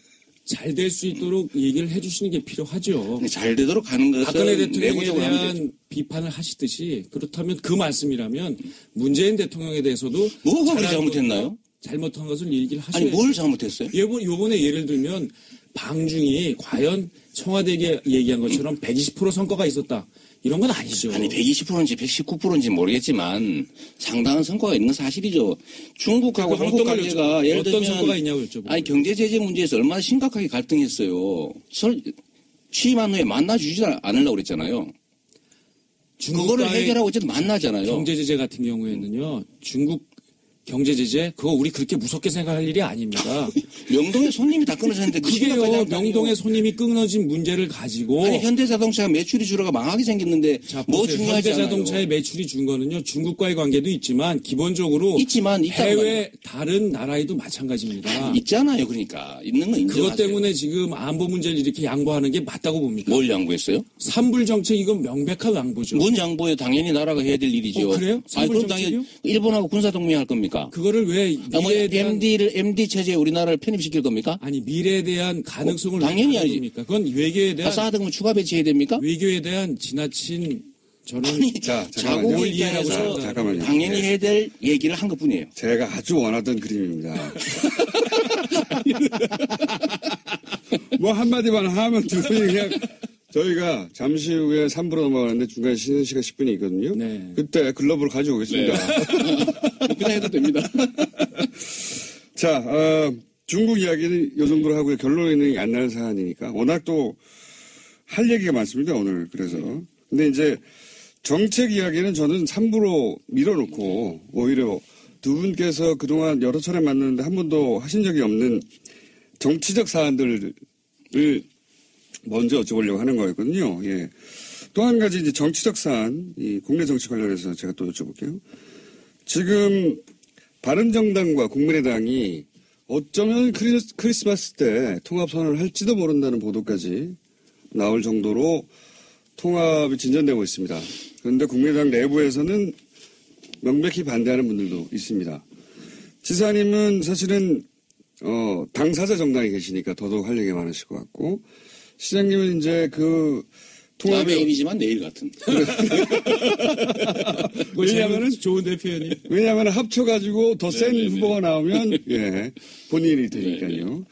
잘 될 수 있도록 얘기를 해주시는 게 필요하죠. 잘 되도록 가는 것은 박근혜 대통령에 대한 비판을 하시듯이 그렇다면 그 말씀이라면 문재인 대통령에 대해서도 뭐가 그리 잘못했나요? 잘못한 것을 얘기를 하셔야죠. 아니 뭘 잘못했어요? 요번에 예를 들면 방중이 과연 청와대에 얘기한 것처럼 120% 성과가 있었다. 이런 건 아니죠. 아니 120%인지 119%인지 모르겠지만 상당한 성과가 있는 건 사실이죠. 중국하고 한국 관계가 예를 들면 어떤 성과가 있냐고 여쭤보고. 아니 경제 제재 문제에서 얼마나 심각하게 갈등했어요. 취임한 후에 만나주지 않으려고 그랬잖아요. 그거를 해결하고 어쨌든 만나잖아요. 경제 제재 같은 경우에는요. 중국 경제 제재 그거 우리 그렇게 무섭게 생각할 일이 아닙니다. 명동에 손님이 다 끊어졌는데 그게요. 명동에 손님이 끊어진 문제를 가지고 아니 현대자동차가 매출이 줄어가 망하게 생겼는데 뭐 중요하지 않아요. 현대자동차의 매출이 준 거는요. 중국과의 관계도 있지만 기본적으로 해외 다른 나라에도 마찬가지입니다. 있잖아요. 그러니까 있는 건 인정하세요. 그것 때문에 지금 안보 문제를 이렇게 양보하는 게 맞다고 봅니까? 뭘 양보했어요? 산불 정책 이건 명백한 양보죠. 뭔 양보예요? 당연히 나라가 해야 될 일이죠. 그래요? 아니 그럼 당연히 일본하고 군사 동맹할 겁니까? 겁니까? 그거를 왜 미래에 대한 MD 체제에 우리나라를 편입시킬 겁니까? 아니 미래에 대한 가능성을 당연히 왜 아니지. 겁니까? 그건 외교에 대한 사드금 추가 배치해야 됩니까? 외교에 대한 지나친 저는 자국을 이해라고 위해서 잠깐만요. 당연히 해야 될 얘기를 한 것뿐이에요. 제가 아주 원하던 그림입니다. 뭐 한마디만 하면 두 분이 그냥 저희가 잠시 후에 3부로 넘어가는데 중간에 쉬는 시간 10분이 있거든요. 네. 그때 글러브를 가지고 오겠습니다. 그냥 해도 됩니다. 자, 중국 이야기는 이 정도로 하고요. 결론이 안 날 사안이니까. 워낙 또 할 얘기가 많습니다, 오늘. 그래서. 근데 이제 정책 이야기는 저는 3부로 밀어놓고 오히려 두 분께서 그동안 여러 차례 만났는데 한 번도 하신 적이 없는 정치적 사안들을 먼저 여쭤보려고 하는 거였거든요. 예. 또 한 가지 이제 정치적 사안, 이 국내 정치 관련해서 제가 또 여쭤볼게요. 지금 바른정당과 국민의당이 어쩌면 크리스마스 때 통합선언을 할지도 모른다는 보도까지 나올 정도로 통합이 진전되고 있습니다. 그런데 국민의당 내부에서는 명백히 반대하는 분들도 있습니다. 지사님은 사실은 당사자 정당에 계시니까 더더욱 할 얘기가 많으실 것 같고, 시장님은 이제 그 통합의 내일이지만 내일 같은. 왜냐하면은 좋은 대표님. 왜냐하면 합쳐가지고 더 센 후보가 나오면 예 본인이 되니까요.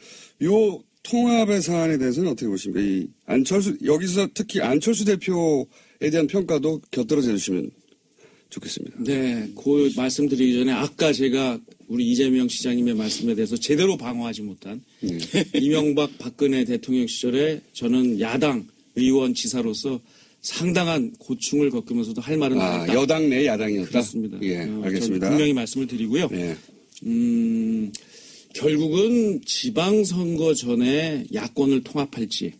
요 통합의 사안에 대해서는 어떻게 보십니까? 이 안철수 여기서 특히 안철수 대표에 대한 평가도 곁들여져 주시면 좋겠습니다. 네, 그 말씀드리기 전에 아까 제가 우리 이재명 시장님의 말씀에 대해서 제대로 방어하지 못한 이명박 박근혜 대통령 시절에 저는 야당 의원 지사로서 상당한 고충을 겪으면서도 할 말은 없다. 여당 내 야당이었다. 그렇습니다. 예, 알겠습니다. 분명히 말씀을 드리고요. 예. 결국은 지방선거 전에 야권을 통합할지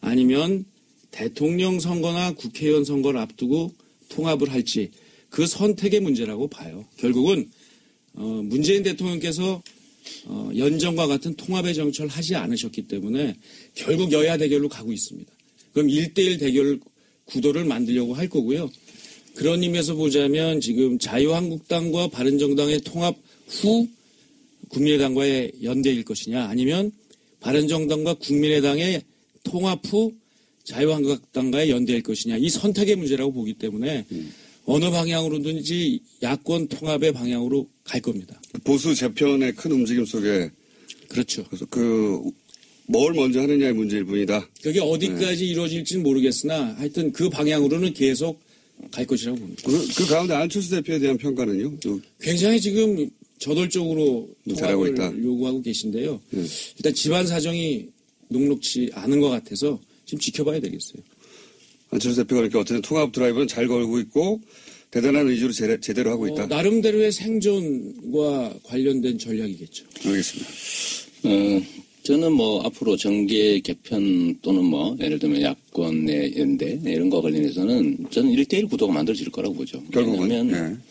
아니면 대통령 선거나 국회의원 선거를 앞두고 통합을 할지 그 선택의 문제라고 봐요. 결국은 문재인 대통령께서 연정과 같은 통합의 정치를 하지 않으셨기 때문에 결국 여야 대결로 가고 있습니다. 그럼 1대1 대결 구도를 만들려고 할 거고요. 그런 의미에서 보자면 지금 자유한국당과 바른정당의 통합 후 국민의당과의 연대일 것이냐 아니면 바른정당과 국민의당의 통합 후 자유한국당과의 연대일 것이냐 이 선택의 문제라고 보기 때문에 어느 방향으로든지 야권 통합의 방향으로 갈 겁니다. 보수 재편의 큰 움직임 속에 그렇죠. 그래서 뭘 먼저 하느냐의 문제일 뿐이다. 그게 어디까지 이루어질지는 모르겠으나 하여튼 그 방향으로는 계속 갈 것이라고 봅니다. 그 가운데 안철수 대표에 대한 평가는요? 굉장히 지금 저돌적으로 잘하고 통합을 있다. 요구하고 계신데요. 일단 집안 사정이 녹록지 않은 것 같아서 지금 지켜봐야 되겠어요. 안철수 대표가 그러니까 어쨌든 통합 드라이브는 잘 걸고 있고 대단한 의지로 제대로 하고 있다. 나름대로의 생존과 관련된 전략이겠죠. 알겠습니다. 저는 뭐 앞으로 정계 개편 또는 예를 들면 야권 내 연대 이런 거와 관련해서는 저는 1대1 구도가 만들어질 거라고 보죠. 결국은 왜냐하면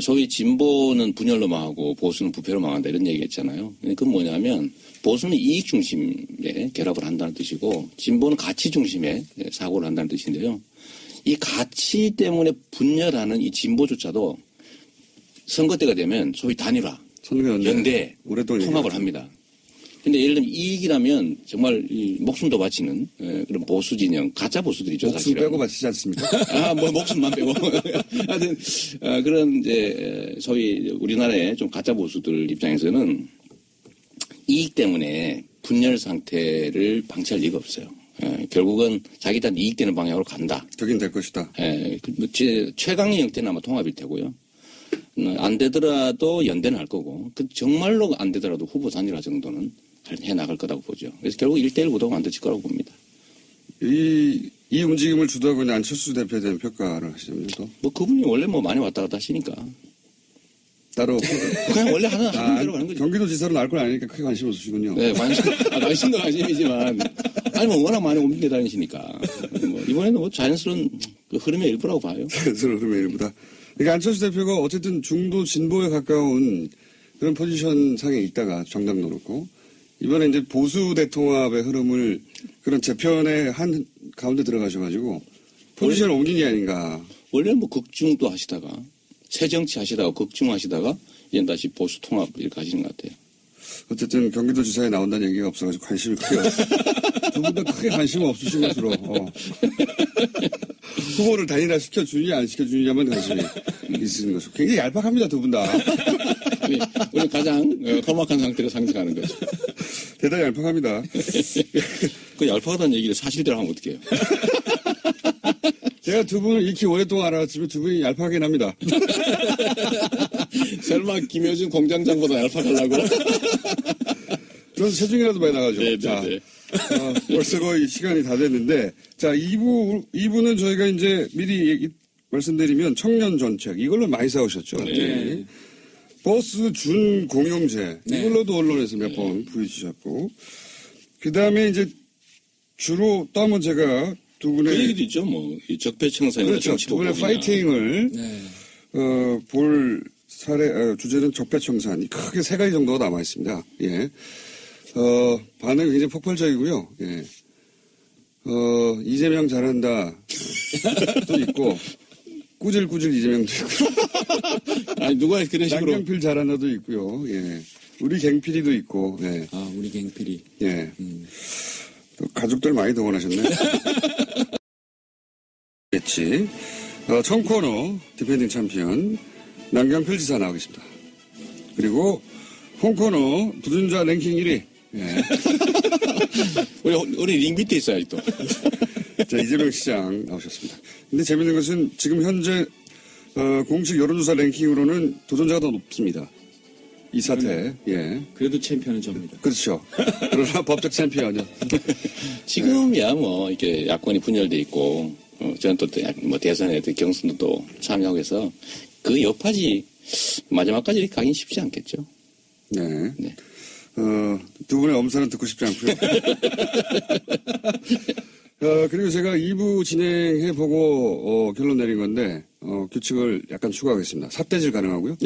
소위 진보는 분열로 망하고 보수는 부패로 망한다 이런 얘기했잖아요. 그건 뭐냐면 보수는 이익 중심에 결합을 한다는 뜻이고 진보는 가치 중심에 사고를 한다는 뜻인데요. 이 가치 때문에 분열하는 이 진보조차도 선거 때가 되면 소위 단일화, 연대, 통합을 합니다. 근데 예를 들면 이익이라면 정말 목숨도 바치는 그런 보수 진영, 가짜 보수들이죠. 목숨 사실은. 빼고 바치지 않습니까? 목숨만 빼고. 하여튼 그런 이제 소위 우리나라의 좀 가짜 보수들 입장에서는 이익 때문에 분열 상태를 방치할 리가 없어요. 결국은 자기들한테 이익되는 방향으로 간다. 되긴 될 것이다. 최강의 형태는 아마 통합일 테고요. 안 되더라도 연대는 할 거고, 정말로 안 되더라도 후보 단일화 정도는 해 나갈 거라고 보죠. 그래서 결국 1대1 구도가 만들어질 거라고 봅니다. 이 움직임을 주도하고 있는 안철수 대표에 대한 평가를 하시자면 또? 그분이 원래 많이 왔다 갔다 하시니까. 따로. 그냥 원래 하는 대로 가는 거죠. 경기도지사로 날 걸 아니니까 크게 관심 없으시군요. 네, 관심도 관심이지만. 워낙 많이 옮겨 다니시니까. 이번에는 자연스러운 흐름의 일부라고 봐요. 자연스러운 흐름의 일부다. 그러니까 안철수 대표가 어쨌든 중도 진보에 가까운 그런 포지션 상에 있다가 정당도 그렇고 이번에 이제 보수 대통합의 흐름을 그런 재편의 한 가운데 들어가셔가지고 포지션을 옮긴 게 아닌가. 원래 극중도 하시다가 새 정치 하시다가 극중 하시다가 바뀌는 보수 통합 이렇게 하시는 것 같아요. 어쨌든 경기도지사에 나온다는 얘기가 없어가지고 관심이 크게 두 분 다 크게 관심 없으신 것으로 후보를 단일화 시켜주느냐 안 시켜주느냐만 관심이 있으신 것으로 굉장히 얄팍합니다. 두 분 다. 우리 가장 험악한 상태로 상승하는 거죠. 대단히 얄팍합니다. 그 얄팍하다는 얘기를 사실대로 하면 어떡해요. 제가 두 분을 익히 오랫동안 알아봤지만 두 분이 얄팍하긴 합니다. 설마 김효준 공장장보다 얄팍하려고? 저는 체중이라도 많이 나가죠. 네네네. 자, 벌써 거의 시간이 다 됐는데, 자, 2부는 저희가 이제 미리 말씀드리면 청년 정책, 이걸로 많이 싸우셨죠. 네. 버스 준 공용제, 네. 이걸로도 언론에서 몇 번 부딪히셨고, 그 다음에 이제 주로 또 한번 제가 두 분의. 그 얘기도 있죠, 뭐. 이 적폐청산이나 그렇죠. 두 분의 파이팅을, 볼 주제는 적폐청산. 크게 세 가지 정도가 남아 있습니다. 예. 반응이 굉장히 폭발적이고요. 예. 이재명 잘한다. 또 있고, 꾸질꾸질 이재명도 있고. 아니, 누가 그런 식으로. 남경필 잘한다도 있고요. 예. 우리 갱필이도 있고, 예. 아, 우리 갱필이. 예. 또 가족들 많이 동원하셨네. 겠지. 청코너 디펜딩 챔피언 남경필 지사 나와 계십니다. 그리고 홈코너 부준자 랭킹 1위. 예. 우리 링 밑에 있어요, 또. 자, 이재명 시장 나오셨습니다. 근데 재밌는 것은 지금 현재 공식 여론조사 랭킹으로는 도전자가 더 높습니다. 이 사태. 예. 그래도 챔피언은 접니다. 그렇죠. 그러나 법적 챔피언이요. 지금이야 뭐 이렇게 야권이 분열돼 있고 저는 또 뭐 대선에 경선도 또 참여하고 해서 그 여파지 마지막까지 가긴 쉽지 않겠죠. 네. 네. 두 분의 엄살은 듣고 싶지 않고요. 그리고 제가 2부 진행해보고 결론 내린 건데 규칙을 약간 추가하겠습니다. 삿대질 가능하고요.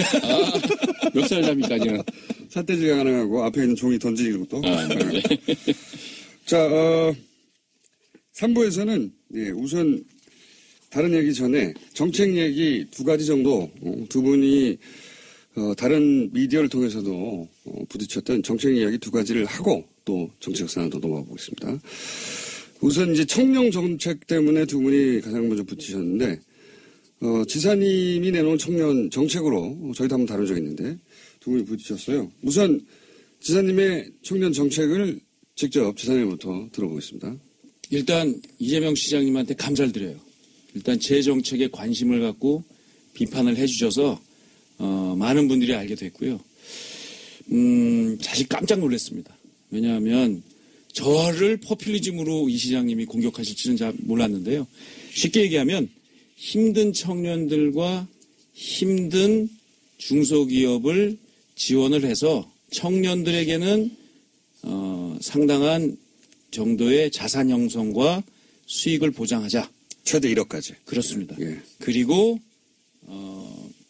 멱살잡이까지는. 삿대질 가능하고 앞에 있는 종이 던지는 것도 가능하고. 네. 자, 3부에서는 우선 다른 얘기 전에 정책 얘기 두 가지 정도 두 분이 다른 미디어를 통해서도 부딪혔던 정책 이야기 두 가지를 하고 또 정책 사안으로 넘어가 보겠습니다. 우선 이제 청년 정책 때문에 두 분이 가장 먼저 부딪히셨는데 지사님이 내놓은 청년 정책으로 저희도 한번 다룬 적이 있는데 두 분이 부딪혔어요. 우선 지사님의 청년 정책을 직접 지사님부터 들어보겠습니다. 일단 이재명 시장님한테 감사를 드려요. 일단 제 정책에 관심을 갖고 비판을 해주셔서 많은 분들이 알게 됐고요. 사실 깜짝 놀랐습니다. 왜냐하면 저를 포퓰리즘으로 이 시장님이 공격하실 줄은 잘 몰랐는데요. 쉽게 얘기하면 힘든 청년들과 힘든 중소기업을 지원을 해서 청년들에게는 상당한 정도의 자산 형성과 수익을 보장하자. 최대 1억까지. 그렇습니다. 예. 그리고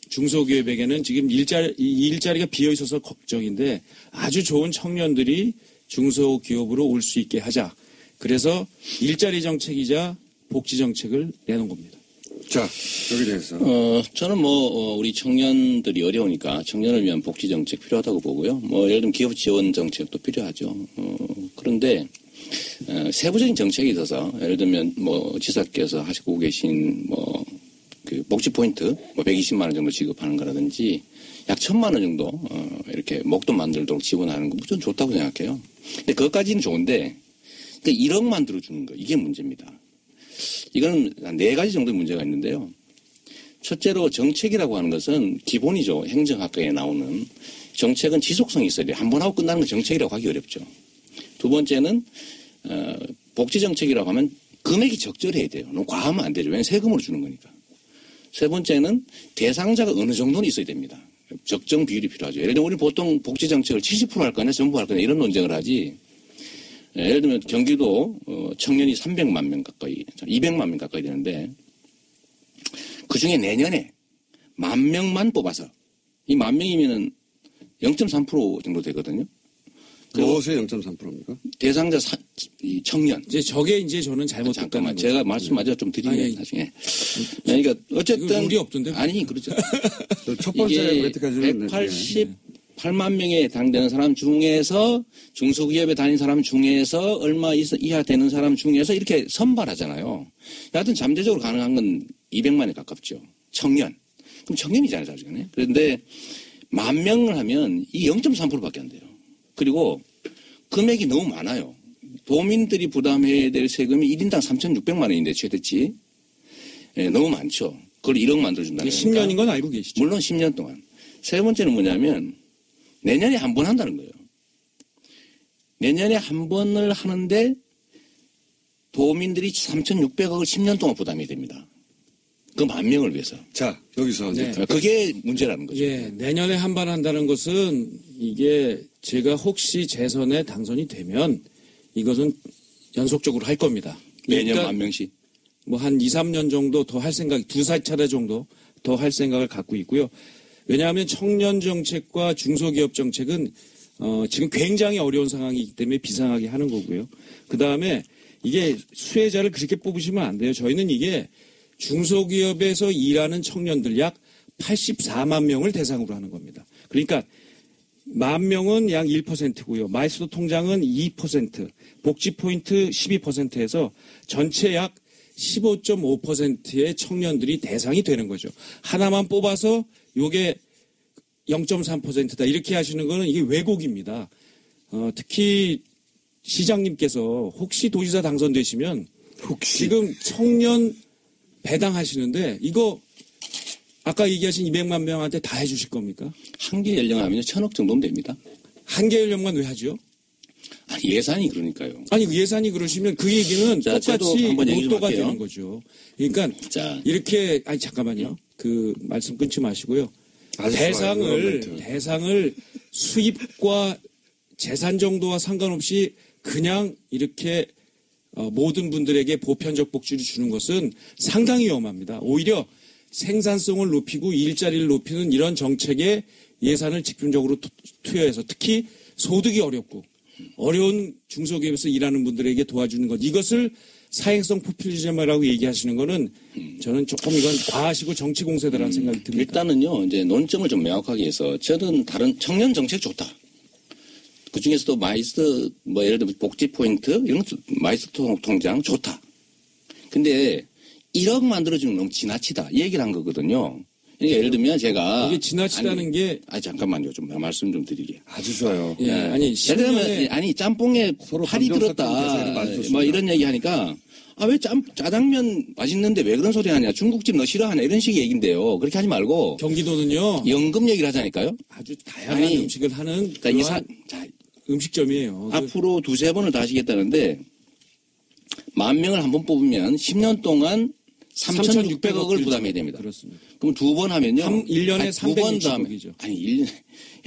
중소기업에게는 지금 일자리가 비어 있어서 걱정인데 아주 좋은 청년들이 중소기업으로 올 수 있게 하자. 그래서 일자리 정책이자 복지 정책을 내놓은 겁니다. 자, 여기 대해서. 저는 우리 청년들이 어려우니까 청년을 위한 복지 정책 필요하다고 보고요. 예를 들면 기업 지원 정책도 필요하죠. 그런데, 세부적인 정책이 있어서, 예를 들면 지사께서 하시고 계신 그 복지 포인트, 120만 원 정도 지급하는 거라든지, 약 1,000만 원 정도, 이렇게 목돈 만들도록 지원하는 거 무조건 좋다고 생각해요. 근데 그것까지는 좋은데, 1억만 들어주는 거, 이게 문제입니다. 이거는 한 4가지 정도의 문제가 있는데요. 첫째로 정책이라고 하는 것은 기본이죠. 행정학과에 나오는. 정책은 지속성이 있어야 돼요. 한 번 하고 끝나는 건 정책이라고 하기 어렵죠. 두 번째는 복지 정책이라고 하면 금액이 적절해야 돼요. 너무 과하면 안 되죠. 왜냐하면 세금으로 주는 거니까. 세 번째는 대상자가 어느 정도는 있어야 됩니다. 적정 비율이 필요하죠. 예를 들면 우리 보통 복지 정책을 70% 할 거냐 전부 할 거냐 이런 논쟁을 하지. 예를 들면 경기도 청년이 300만 명 가까이, 200만 명 가까이 되는데 그중에 내년에 10,000명만 뽑아서 이 10,000명이면은 0.3% 정도 되거든요. 무엇의 0.3%입니까? 대상자 이 청년. 이제 저게 이제 저는 잘못됐다는 잠깐만 거죠. 제가 말씀 마저 좀 드리면 나중에. 그러니까 어쨌든 우리 없던데. 아니 그렇죠. 첫 번째 멘트까지는 188만 명에 해당되는 사람 중에서 중소기업에 다닌 사람 중에서 얼마 이하 되는 사람 중에서 이렇게 선발하잖아요. 여하튼 잠재적으로 가능한 건 200만에 가깝죠. 청년. 그럼 청년이잖아요, 사실은. 그런데 10,000명을 하면 이 0.3%밖에 안 돼요. 그리고 금액이 너무 많아요. 도민들이 부담해야 될 세금이 1인당 3,600만 원인데 최대치. 예, 너무 많죠. 그걸 1억 만들어준다는 거니까. 10년인 건 알고 계시죠? 물론 10년 동안. 세 번째는 뭐냐면 내년에 한 번 한다는 거예요. 내년에 한 번을 하는데 도민들이 3,600억을 10년 동안 부담해야 됩니다. 그 10,000명을 위해서. 자, 여기서. 네. 그게 문제라는 거죠. 예, 내년에 한 번 한다는 것은 이게 제가 혹시 재선에 당선이 되면 이것은 연속적으로 할 겁니다. 매년 그러니까 10,000명씩. 뭐 한 2, 3년 정도 더 할 생각, 2-4차례 정도 더 할 생각을 갖고 있고요. 왜냐하면 청년 정책과 중소기업 정책은 지금 굉장히 어려운 상황이기 때문에 비상하게 하는 거고요. 그다음에 이게 수혜자를 그렇게 뽑으시면 안 돼요. 저희는 이게 중소기업에서 일하는 청년들 약 84만 명을 대상으로 하는 겁니다. 그러니까 10,000명은 약 1%고요. 마이스터 통장은 2%, 복지포인트 12%에서 전체 약 15.5%의 청년들이 대상이 되는 거죠. 하나만 뽑아서 요게 0.3%다. 이렇게 하시는 거는 이게 왜곡입니다. 특히 시장님께서 혹시 도지사 당선되시면 지금 청년 배당하시는데 이거 아까 얘기하신 200만 명한테 다 해주실 겁니까? 한계 연령하면 1,000억 정도면 됩니다. 한계 연령만 왜 하죠? 아니, 예산이 그러니까요. 아니 예산이 그러시면 그 얘기는 자, 똑같이 한번 얘기 좀 로또가 할게요. 되는 거죠. 그러니까 자, 이렇게 아니 잠깐만요. 그 말씀 끊지 마시고요. 대상을 수입과 재산 정도와 상관없이 그냥 이렇게 모든 분들에게 보편적 복지를 주는 것은 상당히 위험합니다. 오히려 생산성을 높이고 일자리를 높이는 이런 정책에 예산을 집중적으로 투여해서 특히 소득이 어렵고 어려운 중소기업에서 일하는 분들에게 도와주는 것. 이것을 사행성 포퓰리즘이라고 얘기하시는 거는 저는 조금 이건 과하시고 정치 공세다라는 생각이 듭니다. 일단은요, 이제 논점을 좀 명확하게 해서 저는 다른 청년 정책 좋다. 그 중에서도 마이스터, 뭐 예를 들면 복지 포인트, 이런 것도 마이스터 통장 좋다. 근데 1억 만들어주는 건 너무 지나치다. 이 얘기를 한 거거든요. 그러니까 예를 들면 제가. 이게 지나치다는 게. 잠깐만요. 좀 말씀 좀 드리게. 아주 좋아요. 예, 아니, 예를 들면, 아니, 짬뽕에 팔이 들었다. 뭐 이런 얘기 하니까, 왜 짜장면 맛있는데 왜 그런 소리 하냐. 중국집 너 싫어하냐. 이런 식의 얘기인데요. 그렇게 하지 말고. 경기도는요. 연금 얘기를 하자니까요. 아주 다양한 음식을 하는. 그러니까 음식점이에요. 앞으로 2-3번을 다 하시겠다는데, 10,000명을 한 번 뽑으면 10년 동안 3,600억을 부담해야 됩니다. 그렇습니다. 그럼 2번 하면요. 1년에 360억이죠. 아니, 1년,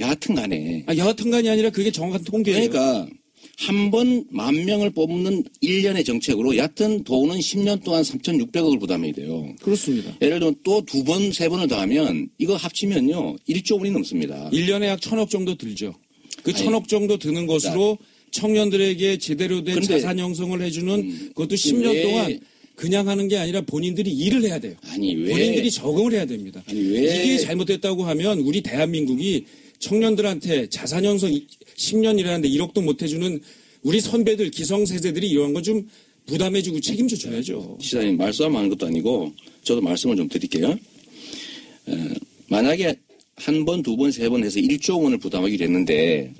여하튼 간에. 여하튼 간이 아니라 그게 정확한 통계예요. 그러니까, 한 번 10,000명을 뽑는 1년의 정책으로 여하튼 돈은 10년 동안 3,600억을 부담해야 돼요. 그렇습니다. 예를 들면 또 2번, 3번을 더 하면 이거 합치면요. 1조 원이 넘습니다. 1년에 약 1,000억 정도 들죠. 그 1,000억 정도 드는 것으로 청년들에게 제대로 된 자산 형성을 해주는 그것도 10년 동안 그냥 하는 게 아니라 본인들이 일을 해야 돼요. 아니, 왜? 본인들이 적응을 해야 됩니다. 아니, 왜? 이게 잘못됐다고 하면 우리 대한민국이 청년들한테 자산 형성 10년 일하는데 1억도 못 해주는 우리 선배들 기성세대들이 이런 거 좀 부담해주고 책임져 줘야죠. 시장님 말씀하는 것도 아니고 저도 말씀을 좀 드릴게요. 만약에 한 번, 2번, 3번 해서 1조 원을 부담하기로 했는데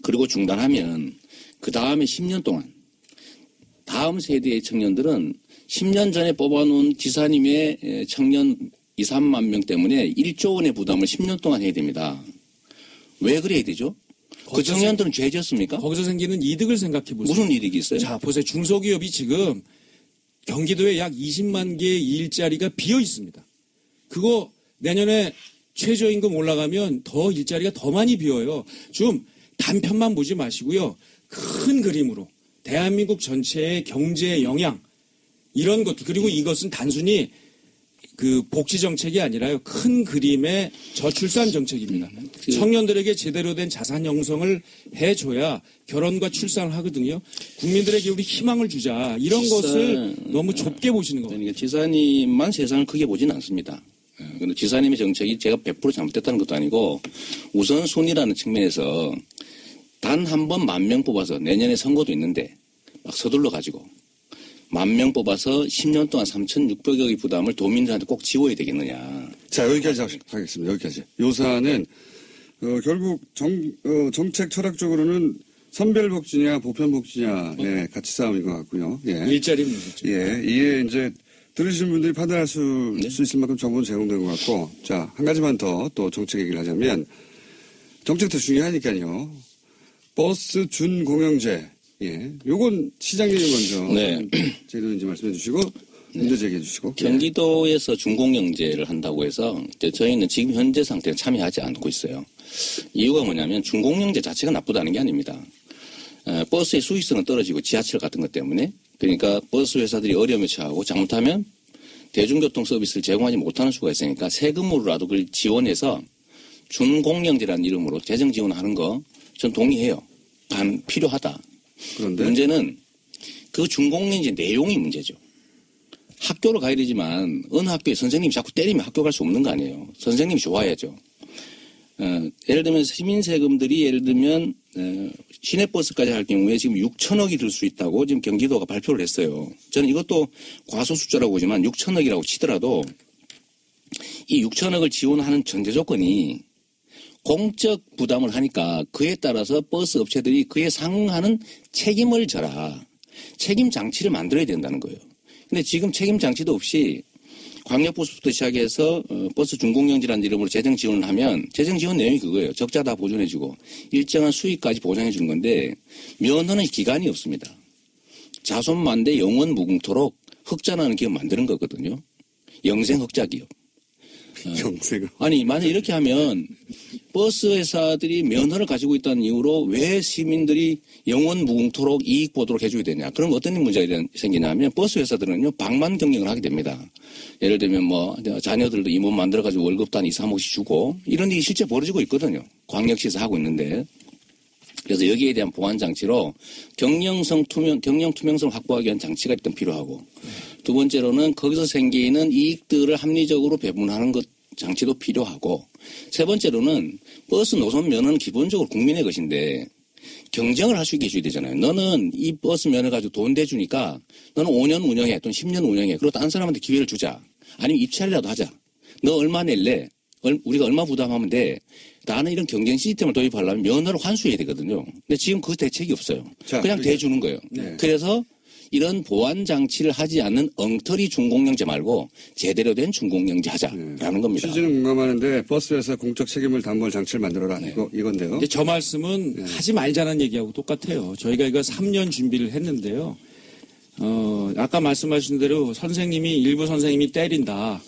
그리고 중단하면 그 다음에 10년 동안 다음 세대의 청년들은 10년 전에 뽑아놓은 지사님의 청년 2, 3만 명 때문에 1조 원의 부담을 10년 동안 해야 됩니다. 왜 그래야 되죠? 그 청년들은 죄 지었습니까? 거기서 생기는 이득을 생각해 보세요. 무슨 이득이 있어요? 자, 보세요. 중소기업이 지금 경기도에 약 20만 개의 일자리가 비어 있습니다. 그거 내년에 최저임금 올라가면 더 일자리가 더 많이 비어요. 좀 단편만 보지 마시고요. 큰 그림으로 대한민국 전체의 경제의 영향 이런 것들 그리고 이것은 단순히 그 복지 정책이 아니라요. 큰 그림의 저출산 정책입니다. 청년들에게 제대로 된 자산 형성을 해줘야 결혼과 출산을 하거든요. 국민들에게 우리 희망을 주자. 이런 것을 너무 좁게 보시는 겁니다. 그러니까 지사님만 세상을 크게 보지는 않습니다. 그런데 지사님의 정책이 제가 100% 잘못됐다는 것도 아니고 우선순위라는 측면에서 단 한 번 10,000명 뽑아서 내년에 선거도 있는데 막 서둘러 가지고 10,000명 뽑아서 10년 동안 3,600억의 부담을 도민들한테 꼭 지워야 되겠느냐. 자, 여기까지 하겠습니다. 여기까지. 요사는 결국 정책 철학적으로는 선별복지냐 보편복지냐의 가치 싸움인 것 같고요. 예. 일자리 문제죠. 예, 이게 이제 들으시는 분들이 판단할 수 있을 만큼 정보는 제공된 것 같고, 자, 한 가지만 더 또 정책 얘기를 하자면 정책도 중요하니까요. 버스 준공영제. 예. 요건 시장님이 먼저 제도인지 말씀해 주시고 문제 제기해 주시고. 경기도에서 준공영제를 한다고 해서 이제 저희는 지금 현재 상태는 참여하지 않고 있어요. 이유가 뭐냐면 준공영제 자체가 나쁘다는 게 아닙니다. 버스의 수익성은 떨어지고 지하철 같은 것 때문에 그러니까 버스 회사들이 어려움에 처하고 잘못하면 대중교통 서비스를 제공하지 못하는 수가 있으니까 세금으로라도 그걸 지원해서 준공영제라는 이름으로 재정 지원하는 거 전 동의해요. 필요하다. 그런데 문제는 그 준공영제 내용이 문제죠. 학교로 가야 되지만 어느 학교에 선생님이 자꾸 때리면 학교 갈 수 없는 거 아니에요. 선생님이 좋아야죠. 예를 들면 시민세금들이 예를 들면 시내버스까지 할 경우에 지금 6,000억이 들 수 있다고 지금 경기도가 발표를 했어요. 저는 이것도 과소 숫자라고 보지만 6,000억이라고 치더라도 이 6,000억을 지원하는 전제 조건이 공적 부담을 하니까 그에 따라서 버스 업체들이 그에 상응하는 책임을 져라. 책임 장치를 만들어야 된다는 거예요. 근데 지금 책임 장치도 없이 광역버스부터 시작해서 버스 준공영제라는 이름으로 재정 지원을 하면 재정 지원 내용이 그거예요. 적자 다 보존해주고 일정한 수익까지 보장해주는 건데 면허는 기간이 없습니다. 자손만대 영원 무궁토록 흑자나는 기업 만드는 거거든요. 영생 흑자 기업. 영생. 아니 만약 이렇게 하면 버스 회사들이 면허를 가지고 있다는 이유로 왜 시민들이 영원 무궁토록 이익 보도록 해줘야 되냐. 그럼 어떤 문제가 생기냐면 버스 회사들은요 방만 경영을 하게 됩니다. 예를 들면 뭐 자녀들도 임원 만들어가지고 월급도 한 2, 3억씩 주고 이런 일이 실제 벌어지고 있거든요. 광역시에서 하고 있는데. 그래서 여기에 대한 보완 장치로 경영 투명성을 확보하기 위한 장치가 일단 필요하고 두 번째로는 거기서 생기는 이익들을 합리적으로 배분하는 것 장치도 필요하고 세 번째로는 버스 노선 면허는 기본적으로 국민의 것인데 경쟁을 할 수 있게 해줘야 되잖아요. 너는 이 버스 면허 가지고 돈 대주니까 너는 5년 운영해 또는 10년 운영해. 그리고 다른 사람한테 기회를 주자. 아니면 입찰이라도 하자. 너 얼마 낼래? 우리가 얼마 부담하면 돼. 나는 이런 경쟁 시스템을 도입하려면 면허를 환수해야 되거든요. 근데 지금 그 대책이 없어요. 자, 그냥 대주는 거예요. 네. 그래서 이런 보완 장치를 하지 않는 엉터리 준공영제 말고 제대로 된 준공영제 하자라는 겁니다. 취지는 공감하는데 버스 회사 공적 책임을 담보할 장치를 만들어라. 이건데요. 근데 저 말씀은 하지 말자는 얘기하고 똑같아요. 저희가 이거 3년 준비를 했는데요. 아까 말씀하신 대로 선생님이 일부 선생님이 때린다.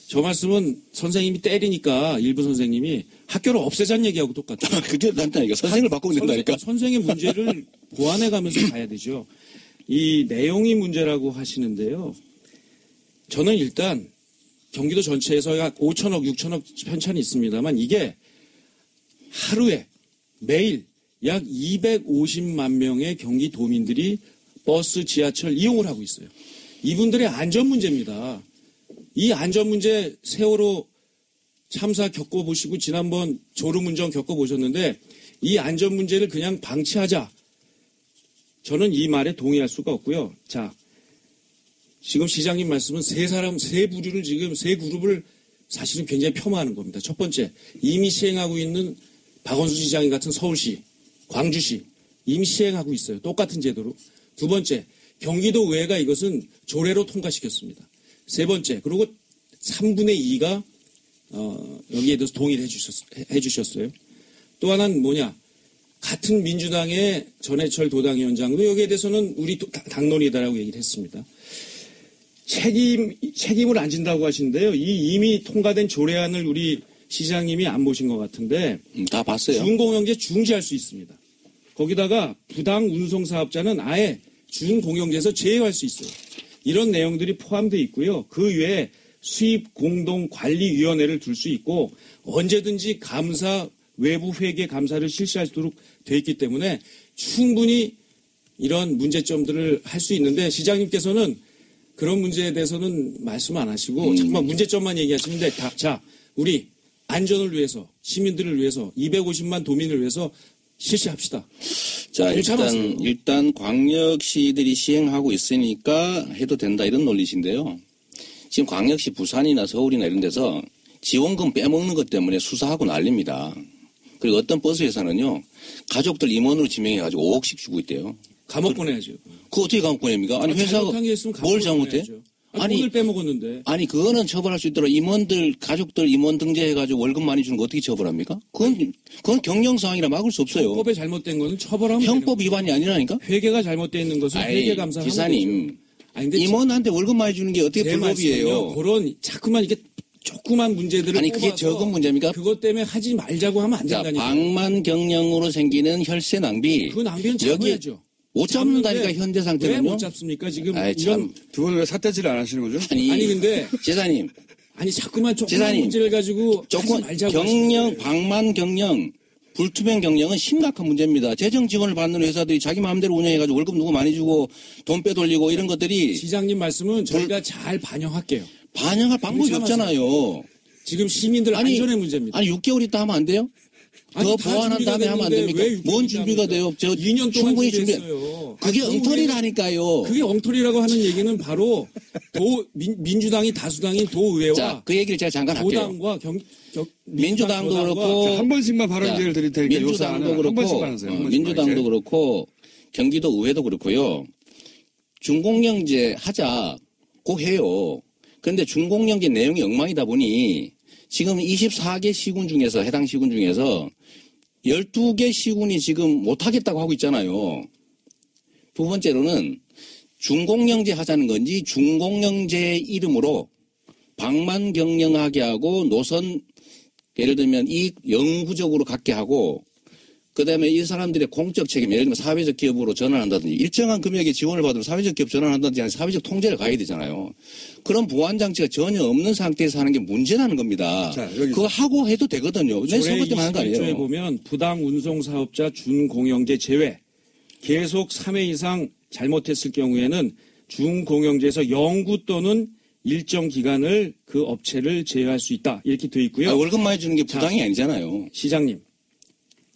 저 말씀은 선생님이 때리니까 일부 선생님이 학교를 없애자는 얘기하고 똑같아요. 그게 난다니까. 선생을 바꾸면 된다니까. 선생의 문제를 보완해 가면서 가야 되죠. 이 내용이 문제라고 하시는데요. 저는 일단 경기도 전체에서 약 5천억, 6천억 편찬이 있습니다만 이게 하루에 매일 약 250만 명의 경기도민들이 버스, 지하철 이용을 하고 있어요. 이분들의 안전 문제입니다. 이 안전 문제 세월호 참사 겪어보시고 지난번 졸음운전 겪어보셨는데 이 안전 문제를 그냥 방치하자. 저는 이 말에 동의할 수가 없고요. 자, 지금 시장님 말씀은 세 부류를 지금 세 그룹을 사실은 굉장히 폄하하는 겁니다. 첫 번째, 이미 시행하고 있는 박원순 시장님 같은 서울시, 광주시 이미 시행하고 있어요. 똑같은 제도로. 두 번째, 경기도 의회가 이것은 조례로 통과시켰습니다. 세 번째, 그리고 3분의 2가 여기에 대해서 동의를 해주셨어요. 또 하나는 뭐냐? 같은 민주당의 전해철 도당위원장도 여기에 대해서는 우리 당론이다라고 얘기를 했습니다. 책임을 안 진다고 하시는데요. 이 이미 통과된 조례안을 우리 시장님이 안 보신 것 같은데 다 봤어요. 준공영제 중지할 수 있습니다. 거기다가 부당 운송 사업자는 아예 준공영제에서 제외할 수 있어요. 이런 내용들이 포함되어 있고요. 그 외에 수입 공동 관리위원회를 둘 수 있고 언제든지 감사 외부 회계 감사를 실시할 수 있도록 돼 있기 때문에 충분히 이런 문제점들을 할 수 있는데 시장님께서는 그런 문제에 대해서는 말씀 안 하시고 자꾸만 문제점만 얘기하시는데 자 우리 안전을 위해서 시민들을 위해서 250만 도민을 위해서 실시합시다. 자, 일단 광역시들이 시행하고 있으니까 해도 된다 이런 논리신데요. 지금 광역시 부산이나 서울이나 이런 데서 지원금 빼먹는 것 때문에 수사하고 난립니다. 그리고 어떤 버스 회사는요. 가족들 임원으로 지명해가지고 5억씩 주고 있대요. 감옥 보내야죠. 그거 어떻게 감옥 보냅니까? 아니 회사가 뭘 잘못해? 아니 돈을 빼먹었는데. 아니 그거는 처벌할 수 있도록 임원들 가족들 임원 등재해가지고 월급 많이 주는 거 어떻게 처벌합니까? 그건 경영상황이라 막을 수 없어요. 형법에 잘못된 거는 처벌하면 형법 위반이 아니라니까? 회계가 잘못되어 있는 것은 회계 감사하면 기사님 임원한테 월급 많이 주는 게 어떻게 불법이에요? 그런 자꾸만 이게 조그만 문제들을 아니 그게 적은 문제입니까? 그것 때문에 하지 말자고 하면 안 된다니까. 방만 경영으로 생기는 혈세 낭비. 그 낭비는 잡아야죠. 못 잡는다니까 현재 상태는요. 왜 못 잡습니까? 지금 이런 두 분 왜 삿대질을 안 하시는 거죠? 아니 근데 제사님 자꾸만 조그만 문제를 가지고 조금 경영 방만 경영 불투명 경영은 심각한 문제입니다. 재정 지원을 받는 회사들이 자기 마음대로 운영해가지고 월급 누구 많이 주고 돈 빼돌리고 이런 것들이 시장님 말씀은 저희가 잘 반영할게요. 반영할 방법이 없잖아요. 지금 시민들 안전의 문제입니다. 아니 6개월 있다 하면 안 돼요? 더 보완한 다음에 하면 안 됩니까? 뭔 준비가 돼요? 저 2년 동안 충분히 준비했어요. 그게 엉터리라니까요. 그게 엉터리라고 하는 얘기는 바로 민주당이 다수당인 도의회와 자, 그 얘기를 제가 잠깐 할게요. 도당과 민주당도 그렇고 한 번씩만 발언 기회를 드릴 테니까 민주당도 그렇고 민주당도 그렇고 경기도 의회도 그렇고요. 준공영제 하자 꼭 해요. 그런데 준공영제 내용이 엉망이다 보니 지금 24개 시군 중에서 해당 시군 중에서 12개 시군이 지금 못하겠다고 하고 있잖아요. 두 번째로는 준공영제 하자는 건지 준공영제 이름으로 방만 경영하게 하고 노선 예를 들면 이익 영구적으로 갖게 하고 그다음에 이 사람들의 공적 책임 예를 들면 사회적 기업으로 전환한다든지 일정한 금액의 지원을 받으면 사회적 기업 전환한다든지 사회적 통제를 가야 되잖아요. 그런 보완 장치가 전혀 없는 상태에서 하는 게 문제라는 겁니다. 자, 그거 하고 해도 되거든요. 내 선거 때만 하는 거 아니에요. 조례 21조에 보면 부당 운송 사업자 준공영제 제외 계속 3회 이상 잘못했을 경우에는 준공영제에서 영구 또는 일정 기간을 그 업체를 제외할 수 있다. 이렇게 돼 있고요. 월급 많이 주는 게 부당이 아니잖아요. 시장님.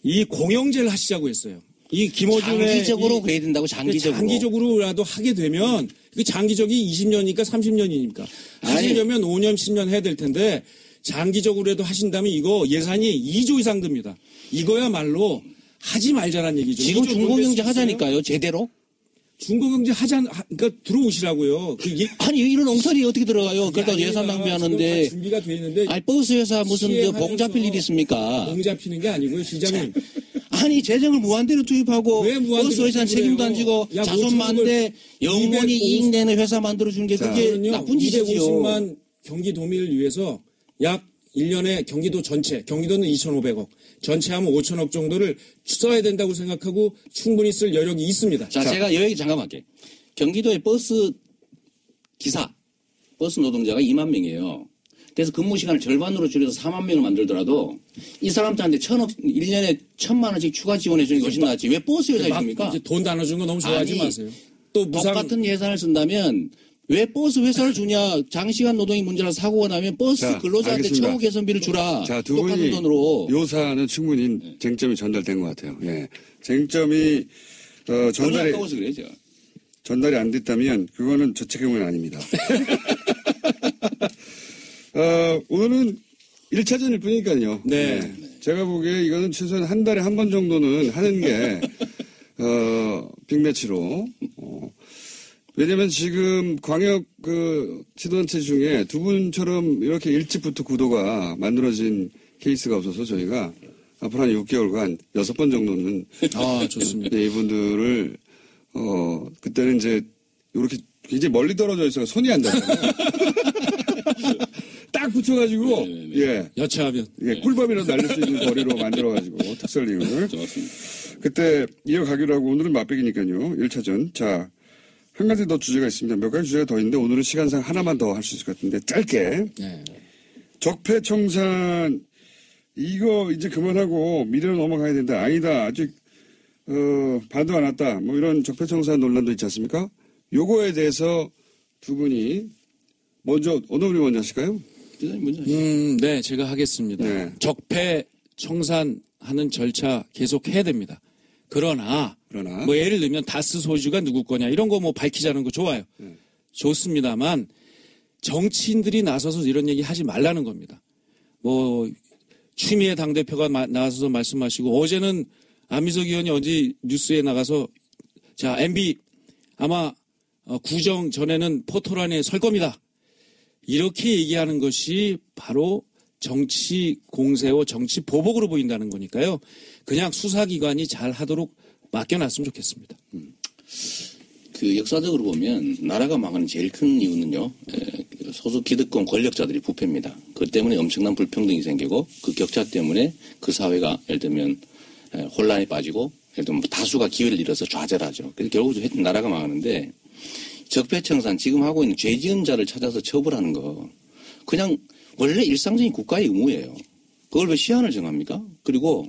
이 공영제를 하시자고 했어요. 이 김어준의 장기적으로 그래야 된다고 장기적으로라도 하게 되면 그 장기적이 20년이니까 30년이니까 하시려면 5년 10년 해야 될 텐데 장기적으로라도 하신다면 이거 예산이 2조 이상 듭니다. 이거야말로 하지 말자란 얘기죠. 지금 준공영제 하자니까요. 제대로. 준공영제 그러니까 들어오시라고요. 아니 이런 엉터리 어떻게 들어가요? 그러다 예산 낭비하는데. 준비가 돼 있는데. 아니 버스 회사 무슨 봉 잡힐 일 있습니까? 봉 잡히는 게 아니고요, 시장님. 아니 재정을 무한대로 투입하고 버스 회사 책임도 안 지고 자손만대 영원히 이익 내는 회사 만들어 주는 게 그게 나쁜 짓이지요. 250만 경기도민을 위해서 약 1년에 경기도 전체, 경기도는 2,500억, 전체 하면 5,000억 정도를 써야 된다고 생각하고 충분히 쓸 여력이 있습니다. 자, 제가 이 얘기 잠깐 할게요. 경기도의 버스 기사, 버스 노동자가 2만 명이에요. 그래서 근무 시간을 절반으로 줄여서 4만 명을 만들더라도 이 사람들한테 1년에 1,000만 원씩 추가 지원해 주는 게 훨씬 낫지. 왜 버스 회사에 줍니까? 돈 나눠준 거 너무 좋아하지 마세요. 또 똑같은 예산을 쓴다면 왜 버스 회사를 주냐? 장시간 노동이 문제라서 사고가 나면 버스 근로자한테 처우 개선비를 주라. 자, 두 똑같은 분이 돈으로. 요 사안은 충분히 쟁점이 전달된 것 같아요. 예. 쟁점이 전달이 안 됐다면 그거는 저 책임은 아닙니다. 오늘은 1차전일 뿐이니까요. 네. 제가 보기에 이거는 최소한 한 달에 한 번 정도는 하는 게 빅매치로. 왜냐면 지금 광역 지도단체 중에 두 분처럼 이렇게 일찍부터 구도가 만들어진 케이스가 없어서 저희가 앞으로 한 6개월간 6번 정도는. 좋습니다. 이분들을, 그때는 이제 이렇게 굉장히 멀리 떨어져 있어서 손이 안 닿잖아요. 딱 붙여가지고, 예. 여차하면. 예, 꿀밤이라도 날릴 수 있는 거리로 만들어가지고, 특설링을. 좋습니다. 그때 이어가기로 하고 오늘은 맛배기니까요. 1차전. 자. 한 가지 더 주제가 있습니다. 몇 가지 주제가 더 있는데 오늘은 시간상 하나만 더 할 수 있을 것 같은데 짧게. 네. 적폐청산 이거 이제 그만하고 미래로 넘어가야 된다. 아니다. 아직 반도 안 왔다. 뭐 이런 적폐청산 논란도 있지 않습니까? 요거에 대해서 두 분이 먼저 어느 분이 먼저 하실까요? 네, 제가 하겠습니다. 네. 적폐청산하는 절차 계속 해야 됩니다. 그러나 뭐 예를 들면 다스 소유주가 누구 거냐 이런 거 뭐 밝히자는 거 좋아요. 좋습니다만 정치인들이 나서서 이런 얘기 하지 말라는 겁니다. 뭐 추미애 당대표가 나서서 말씀하시고 어제는 안민석 의원이 어디 뉴스에 나가서 자 MB 아마 구정 전에는 포토란에 설 겁니다. 이렇게 얘기하는 것이 바로 정치 공세와 정치 보복으로 보인다는 거니까요. 그냥 수사기관이 잘 하도록 맡겨놨으면 좋겠습니다. 그 역사적으로 보면 나라가 망하는 제일 큰 이유는요. 소수 기득권 권력자들이 부패입니다. 그 때문에 엄청난 불평등이 생기고 그 격차 때문에 그 사회가 예를 들면 혼란에 빠지고 예를 들면 다수가 기회를 잃어서 좌절하죠. 그래서 결국 나라가 망하는데 적폐청산 지금 하고 있는 죄 지은 자를 찾아서 처벌하는 거 그냥 원래 일상적인 국가의 의무예요. 그걸 왜 시한을 정합니까? 그리고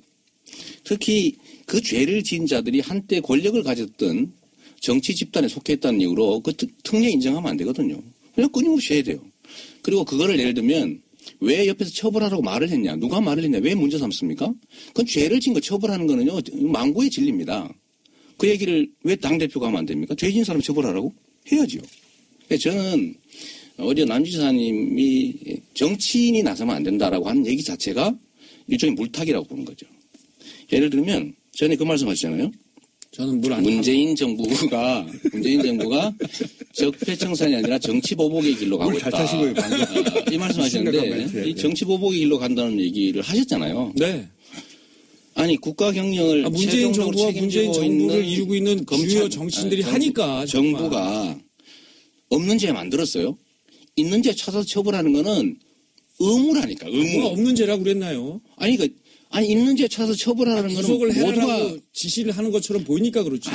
특히 그 죄를 지은 자들이 한때 권력을 가졌던 정치 집단에 속해 있다는 이유로 그 특례 인정하면 안 되거든요. 그냥 끊임없이 해야 돼요. 그리고 그거를 예를 들면 왜 옆에서 처벌하라고 말을 했냐. 누가 말을 했냐. 왜 문제 삼습니까? 그건 죄를 지은 거 처벌하는 거는요. 망고의 진리입니다. 그 얘기를 왜 당대표가 하면 안 됩니까? 죄 지은 사람 처벌하라고? 해야죠. 저는 어제 남지사님이 정치인이 나서면 안 된다라고 하는 얘기 자체가 일종의 물타기라고 보는 거죠. 예를 들면 전에 그 말씀 하시잖아요. 저는 물 안 문재인 정부가 적폐청산이 아니라 정치보복의 길로 가고 있다. 잘 타신 거예요, 방금. 이 말씀하셨는데 이 정치보복의 길로 간다는 얘기를 하셨잖아요. 네. 아니 국가 경영을 문재인 정부와 문재인 정부를 이루고 있는 주요 정치인들이 하니까 정부가 없는 죄 만들었어요. 있는 죄 찾아서 처벌하는 거는 의무라니까. 의무. 없는 죄라고 그랬나요? 아니 있는 죄 찾아서 처벌하는 거는 구속을 모두가 해라고 지시를 하는 것처럼 보이니까 그렇죠.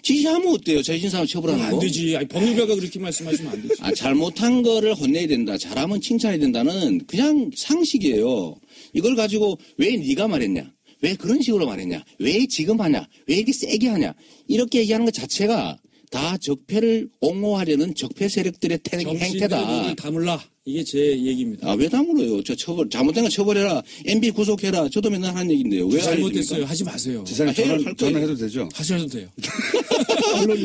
지시하면 어때요? 죄진 사람 처벌하는 거? 안 되지. 법률가가 그렇게 말씀하시면 안 되지. 잘못한 거를 혼내야 된다. 잘하면 칭찬해야 된다는 그냥 상식이에요. 이걸 가지고 왜 네가 말했냐? 왜 그런 식으로 말했냐? 왜 지금 하냐? 왜 이렇게 세게 하냐? 이렇게 얘기하는 것 자체가 다 적폐를 옹호하려는 적폐 세력들의 행태다. 정치인들을 다물라. 이게 제 얘기입니다. 왜 다물어요? 잘못된 거 처벌해라. MB 구속해라. 저도 맨날 하는 얘기인데요. 왜 잘못됐어요. 하지 마세요. 지사님 저는 해도 되죠? 하셔도 돼요.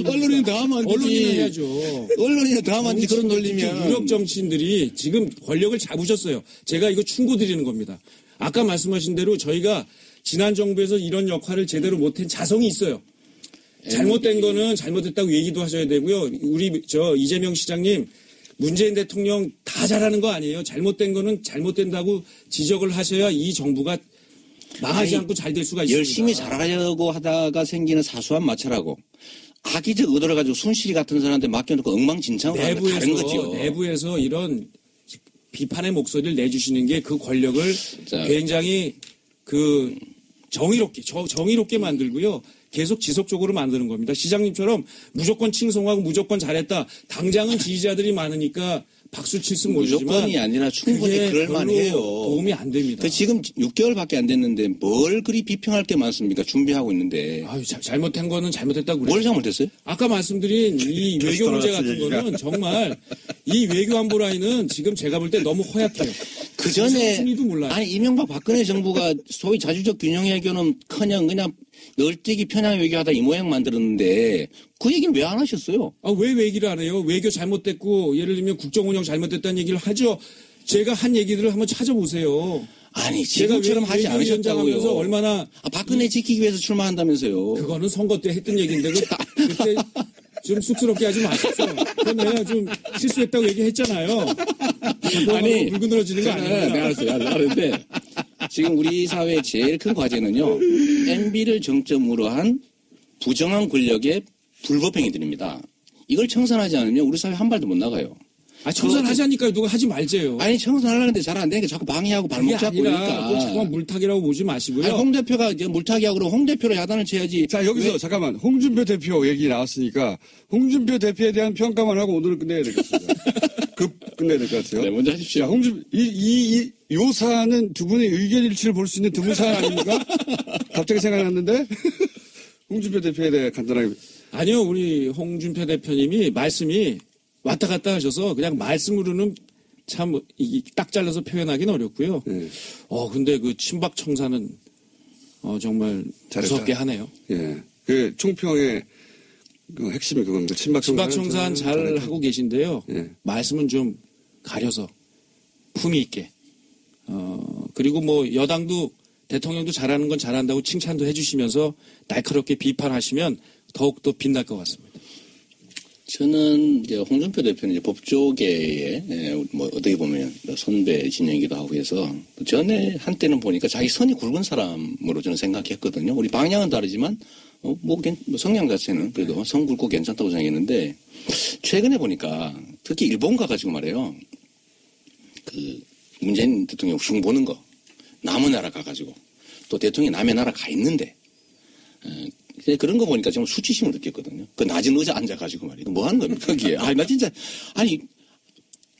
언론인은 다 하면 안 되지. 언론인은 해야죠. 언론인은 다 하면 안 되지. 그런 논리면. 유력 정치인들이 지금 권력을 잡으셨어요. 제가 이거 충고드리는 겁니다. 아까 말씀하신 대로 저희가 지난 정부에서 이런 역할을 제대로 못한 자성이 있어요. 잘못된 거는 잘못됐다고 얘기도 하셔야 되고요. 우리 이재명 시장님 문재인 대통령 다 잘하는 거 아니에요. 잘못된 거는 잘못된다고 지적을 하셔야 이 정부가 망하지 않고 잘 될 수가 있습니다. 열심히 잘하려고 하다가 생기는 사소한 마찰하고 악의적 의도를 가지고 순실이 같은 사람한테 맡겨놓고 엉망진창으로 하는 건 다른 거죠. 내부에서 이런 비판의 목소리를 내주시는 게 그 권력을 굉장히 정의롭게 만들고요. 계속 지속적으로 만드는 겁니다. 시장님처럼 무조건 칭송하고 무조건 잘했다. 당장은 지지자들이 많으니까 박수 칠 수 모르지만 무조건이 아니라 충분히 그럴만해요. 도움이 안 됩니다. 지금 6개월밖에 안 됐는데 뭘 그리 비평할 게 많습니까? 준비하고 있는데. 잘못한 거는 잘못했다고 그래요. 뭘 잘못했어요? 아까 말씀드린 이 외교 문제 같은 거는 정말 이 외교 안보 라인은 지금 제가 볼 때 너무 허약해요. 그 전에 순위도 몰라요. 이명박 박근혜 정부가 소위 자주적 균형 외교는 커녕 그냥 널뛰기 편향 외교하다 이 모양 만들었는데 그 얘기는 왜 안 하셨어요? 왜 얘기를 안 해요? 외교 잘못됐고 예를 들면 국정운영 잘못됐다는 얘기를 하죠. 제가 한 얘기들을 한번 찾아보세요. 지금처럼 하지 않으셨다고요. 얼마나 박근혜 지키기 위해서 출마한다면서요. 그거는 선거 때 했던 얘기인데 그때 좀 쑥스럽게 하지 마십시오. 그건 내가 좀 실수했다고 얘기했잖아요. 물고 늘어지는 거 아니에요. 네, 알았는데 지금 우리 사회의 제일 큰 과제는요. MB를 정점으로 한 부정한 권력의 불법 행위들입니다. 이걸 청산하지 않으면 우리 사회 한 발도 못 나가요. 청소는 하자니까요. 누가 하지 말재요. 아니, 청소는 하려는데 잘 안 되니까 자꾸 방해하고 발목 잡고 그러니까. 자꾸만 물타기라고 보지 마시고요. 아니, 홍 대표가 이제 물타기하고 그러면 홍 대표로 야단을 쳐야지. 자, 여기서 잠깐만. 홍준표 대표 얘기 나왔으니까 홍준표 대표에 대한 평가만 하고 오늘은 끝내야 되겠습니다. 끝내야 될 것 같아요. 네, 먼저 하십시오. 자, 요 사안은 두 분의 의견 일치를 볼 수 있는 드문 사안 아닙니까? 갑자기 생각났는데? 홍준표 대표에 대해 간단하게. 아니요, 우리 홍준표 대표님이 말씀이 왔다 갔다 하셔서 그냥 말씀으로는 참 딱 잘라서 표현하기는 어렵고요. 네. 근데 그 친박 청사는 정말 잘했다. 무섭게 하네요. 예. 그 총평의 그 핵심이 그겁니다. 친박 청사는 잘 잘했다. 하고 계신데요. 예. 말씀은 좀 가려서 품위 있게. 그리고 뭐 여당도 대통령도 잘하는 건 잘한다고 칭찬도 해주시면서 날카롭게 비판하시면 더욱더 빛날 것 같습니다. 저는 이제 홍준표 대표는 이제 법조계의 뭐 어떻게 보면 선배 진영이기도 하고 해서 전에 한때는 보니까 자기 선이 굵은 사람으로 저는 생각했거든요. 우리 방향은 다르지만 뭐 성향 자체는 그래도 선 굵고 괜찮다고 생각했는데 최근에 보니까 특히 일본 가가지고 말해요. 그 문재인 대통령 흉 보는 거 남의 나라 가가지고 또 대통령이 남의 나라 가 있는데 그런 거 보니까 정말 수치심을 느꼈거든요. 그 낮은 의자 앉아가지고 말이에요. 뭐 하는 겁니까, 거기에. 나 진짜,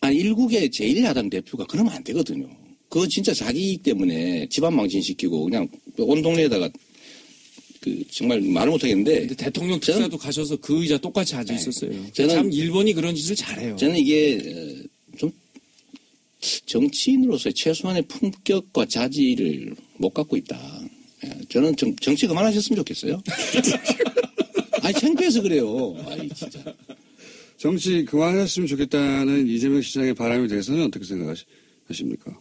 일국의 제1야당 대표가 그러면 안 되거든요. 그거 진짜 자기 이익 때문에 집안 망신시키고 그냥 온 동네에다가 정말 말을 못 하겠는데. 근데 대통령 특사도 가셔서 그 의자 똑같이 앉아 있었어요. 참 일본이 그런 짓을 잘해요. 저는 이게 좀 정치인으로서의 최소한의 품격과 자질을 못 갖고 있다. 저는 좀 정치 그만하셨으면 좋겠어요. 창피해서 그래요. 진짜. 정치 그만하셨으면 좋겠다는 이재명 시장의 바람에 대해서는 어떻게 생각하십니까?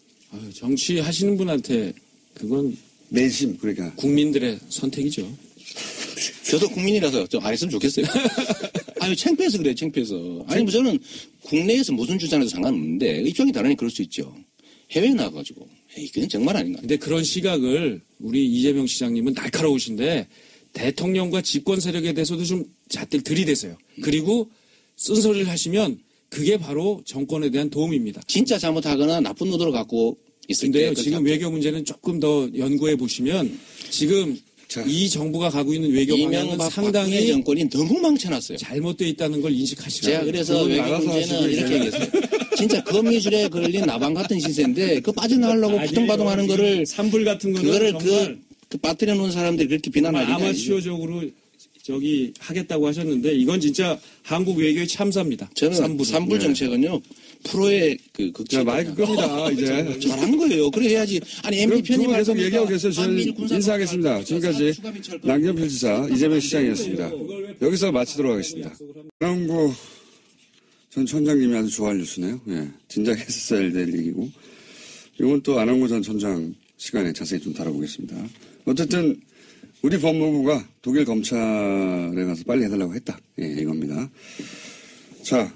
정치 하시는 분한테 그건 내심, 그러니까. 국민들의 선택이죠. 저도 국민이라서 좀 안 했으면 좋겠어요. 창피해서 그래요, 창피해서. 뭐 저는 국내에서 무슨 주장해도 상관없는데 입장이 다르니 그럴 수 있죠. 해외에 나가가지고. 그건 정말 아닌가. 근데 그런 시각을 우리 이재명 시장님은 날카로우신데 대통령과 집권 세력에 대해서도 좀 잣들 들이대세요. 그리고 쓴소리를 하시면 그게 바로 정권에 대한 도움입니다. 진짜 잘못하거나 나쁜 의도를 갖고 있을 때. 지금 외교 문제는 조금 더 연구해 보시면 지금 이 정부가 가고 있는 외교 방향은 상당히 정권이 너무 망쳐놨어요. 잘못되어 있다는 걸 인식하시고. 제가 그래서 외교 문제는 이렇게 얘기했어요. 진짜 거미줄에 걸린 나방 같은 시세인데 그 빠져나가려고 부둥바둥하는 거를 산불 같은 거는 그거를 정말 그 빠뜨려 놓은 사람들이 그렇게 비난하니까 아마추어적으로 하겠다고 하셨는데 이건 진짜 한국 외교의 참사입니다. 저는 산불 정책은요 프로의 그 극치. 마이크 끕니다 이제. 잘한 거예요. 그래 해야지. MB 편입 계속 얘기하고 계세요. 저는 인사하겠습니다. 지금까지 남경필 지사, 이재명 시장이었습니다. 여기서 마치도록 하겠습니다. 안홍구 전 천장님이 아주 좋아할 뉴스네요. 예, 진작 했었어야 될 얘기고. 이건 또 안홍구 전 천장 시간에 자세히 좀 다뤄보겠습니다. 어쨌든 우리 법무부가 독일 검찰에 가서 빨리 해달라고 했다. 예, 이겁니다. 자,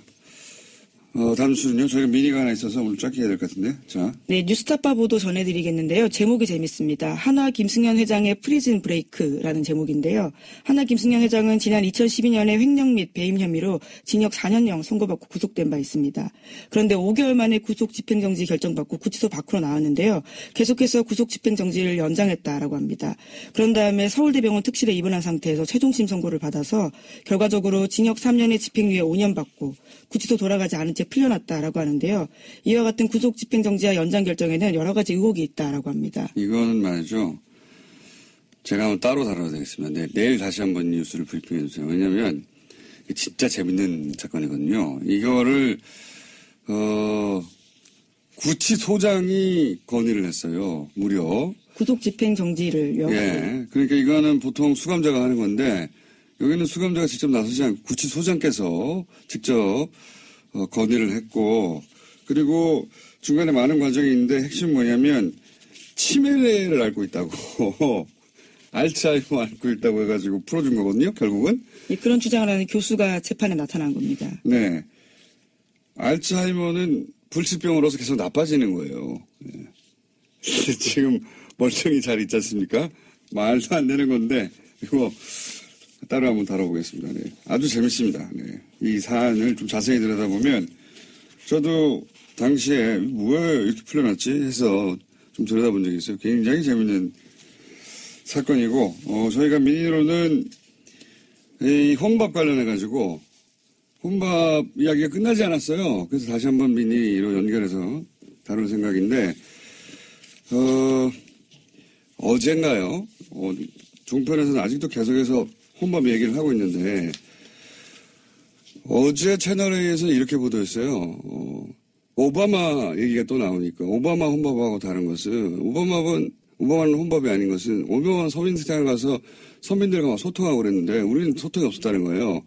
다음 뉴스는요. 저희가 미니가 하나 있어서 오늘 짧게 해야 될 것 같은데. 자. 네, 뉴스타파 보도 전해드리겠는데요. 제목이 재밌습니다. 한화 김승현 회장의 프리즌 브레이크라는 제목인데요. 한화 김승현 회장은 지난 2012년에 횡령 및 배임 혐의로 징역 4년형 선고받고 구속된 바 있습니다. 그런데 5개월 만에 구속 집행정지 결정받고 구치소 밖으로 나왔는데요. 계속해서 구속 집행정지를 연장했다라고 합니다. 그런 다음에 서울대병원 특실에 입원한 상태에서 최종심 선고를 받아서 결과적으로 징역 3년에 집행유예 5년 받고 구치소 돌아가지 않은 채 풀려났다라고 하는데요. 이와 같은 구속 집행정지와 연장 결정에는 여러 가지 의혹이 있다라고 합니다. 이거는 말이죠. 제가 한번 따로 다뤄야 되겠습니다. 내일 다시 한번 뉴스를 브리핑해 주세요. 왜냐하면 진짜 재밌는 사건이거든요. 이거를 구치소장이 건의를 했어요. 무려. 구속 집행정지를요. 예. 그러니까 이거는 보통 수감자가 하는 건데 여기는 수감자가 직접 나서지 않고 구치소장께서 직접 건의를 했고 그리고 중간에 많은 과정이 있는데 핵심은 뭐냐면 치매를 앓고 있다고 알츠하이머 앓고 있다고 해가지고 풀어준 거거든요. 결국은. 예, 그런 주장을 하는 교수가 재판에 나타난 겁니다. 네. 알츠하이머는 불치병으로서 계속 나빠지는 거예요. 네. 지금 멀쩡히 잘 있지 않습니까? 말도 안 되는 건데 이거 따로 한번 다뤄보겠습니다. 네. 아주 재밌습니다. 네. 이 사안을 좀 자세히 들여다보면 저도 당시에 왜 이렇게 풀려났지 해서 좀 들여다본 적이 있어요. 굉장히 재밌는 사건이고, 저희가 민의로는 이 혼밥 관련해가지고, 혼밥 이야기가 끝나지 않았어요. 그래서 다시 한번 민의로 연결해서 다룰 생각인데, 어젠가요? 종편에서는 아직도 계속해서 혼밥 얘기를 하고 있는데, 어제 채널A에서 이렇게 보도했어요. 오바마 얘기가 또 나오니까, 오바마 혼밥하고 다른 것은, 오바마는 혼밥이 아닌 것은, 오바마 서민시장에 가서 서민들과 막 소통하고 그랬는데, 우리는 소통이 없었다는 거예요.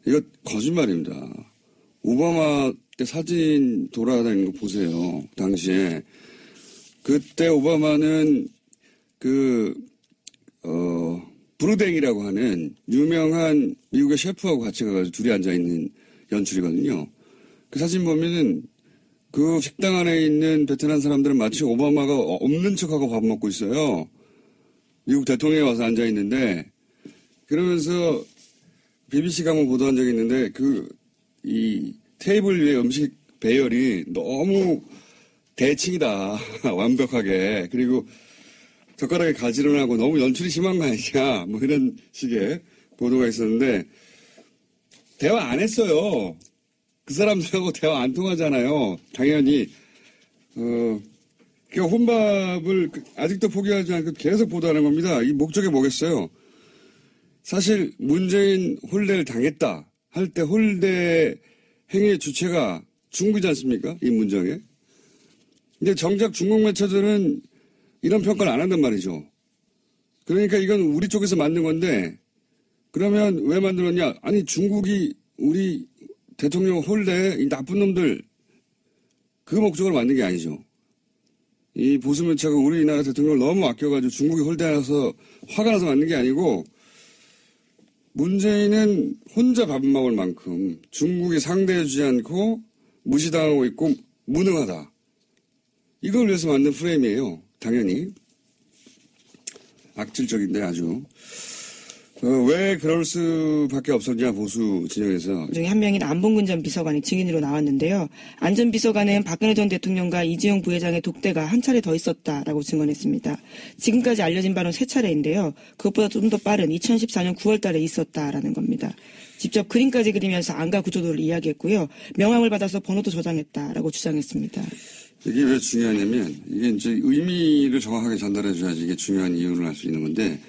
이거 거짓말입니다. 오바마 때 사진 돌아다니는 거 보세요. 당시에. 그때 오바마는 브루댕이라고 하는 유명한 미국의 셰프하고 같이 가가지고 둘이 앉아있는 연출이거든요. 그 사진 보면은 그 식당 안에 있는 베트남 사람들은 마치 오바마가 없는 척하고 밥 먹고 있어요. 미국 대통령이 와서 앉아있는데, 그러면서 BBC가 한번 보도한 적이 있는데, 이 테이블 위에 음식 배열이 너무 대칭이다. 완벽하게. 그리고 젓가락에 가지런하고 하고 너무 연출이 심한 거 아니냐. 뭐 이런 식의 보도가 있었는데, 대화 안 했어요. 그 사람들하고 대화 안 통하잖아요. 당연히. 그 혼밥을 아직도 포기하지 않고 계속 보도하는 겁니다. 이 목적이 뭐겠어요? 사실 문재인 홀대를 당했다 할 때 홀대 행위의 주체가 중국이지 않습니까? 이 문장에. 근데 정작 중국 매체들은 이런 평가를 안 한단 말이죠. 그러니까 이건 우리 쪽에서 만든 건데, 그러면 왜 만들었냐? 아니, 중국이 우리 대통령 홀대 이 나쁜 놈들 그 목적으로 만든 게 아니죠. 이 보수 매체가 우리나라 대통령을 너무 아껴가지고 중국이 홀대해서 화가 나서 만든 게 아니고, 문재인은 혼자 밥 먹을 만큼 중국이 상대해주지 않고 무시당하고 있고 무능하다. 이걸 위해서 만든 프레임이에요. 당연히. 악질적인데 아주. 왜 그럴 수밖에 없었냐, 보수 진영에서. 그 중에 한 명인 안봉근 전 비서관이 증인으로 나왔는데요. 안 전 비서관은 박근혜 전 대통령과 이재용 부회장의 독대가 한 차례 더 있었다라고 증언했습니다. 지금까지 알려진 바는 3차례인데요. 그것보다 좀 더 빠른 2014년 9월 달에 있었다라는 겁니다. 직접 그림까지 그리면서 안가 구조도를 이야기했고요. 명함을 받아서 번호도 저장했다라고 주장했습니다. 이게 왜 중요하냐면, 이게 이제 의미를 정확하게 전달해줘야지 이게 중요한 이유를 알 수 있는 건데,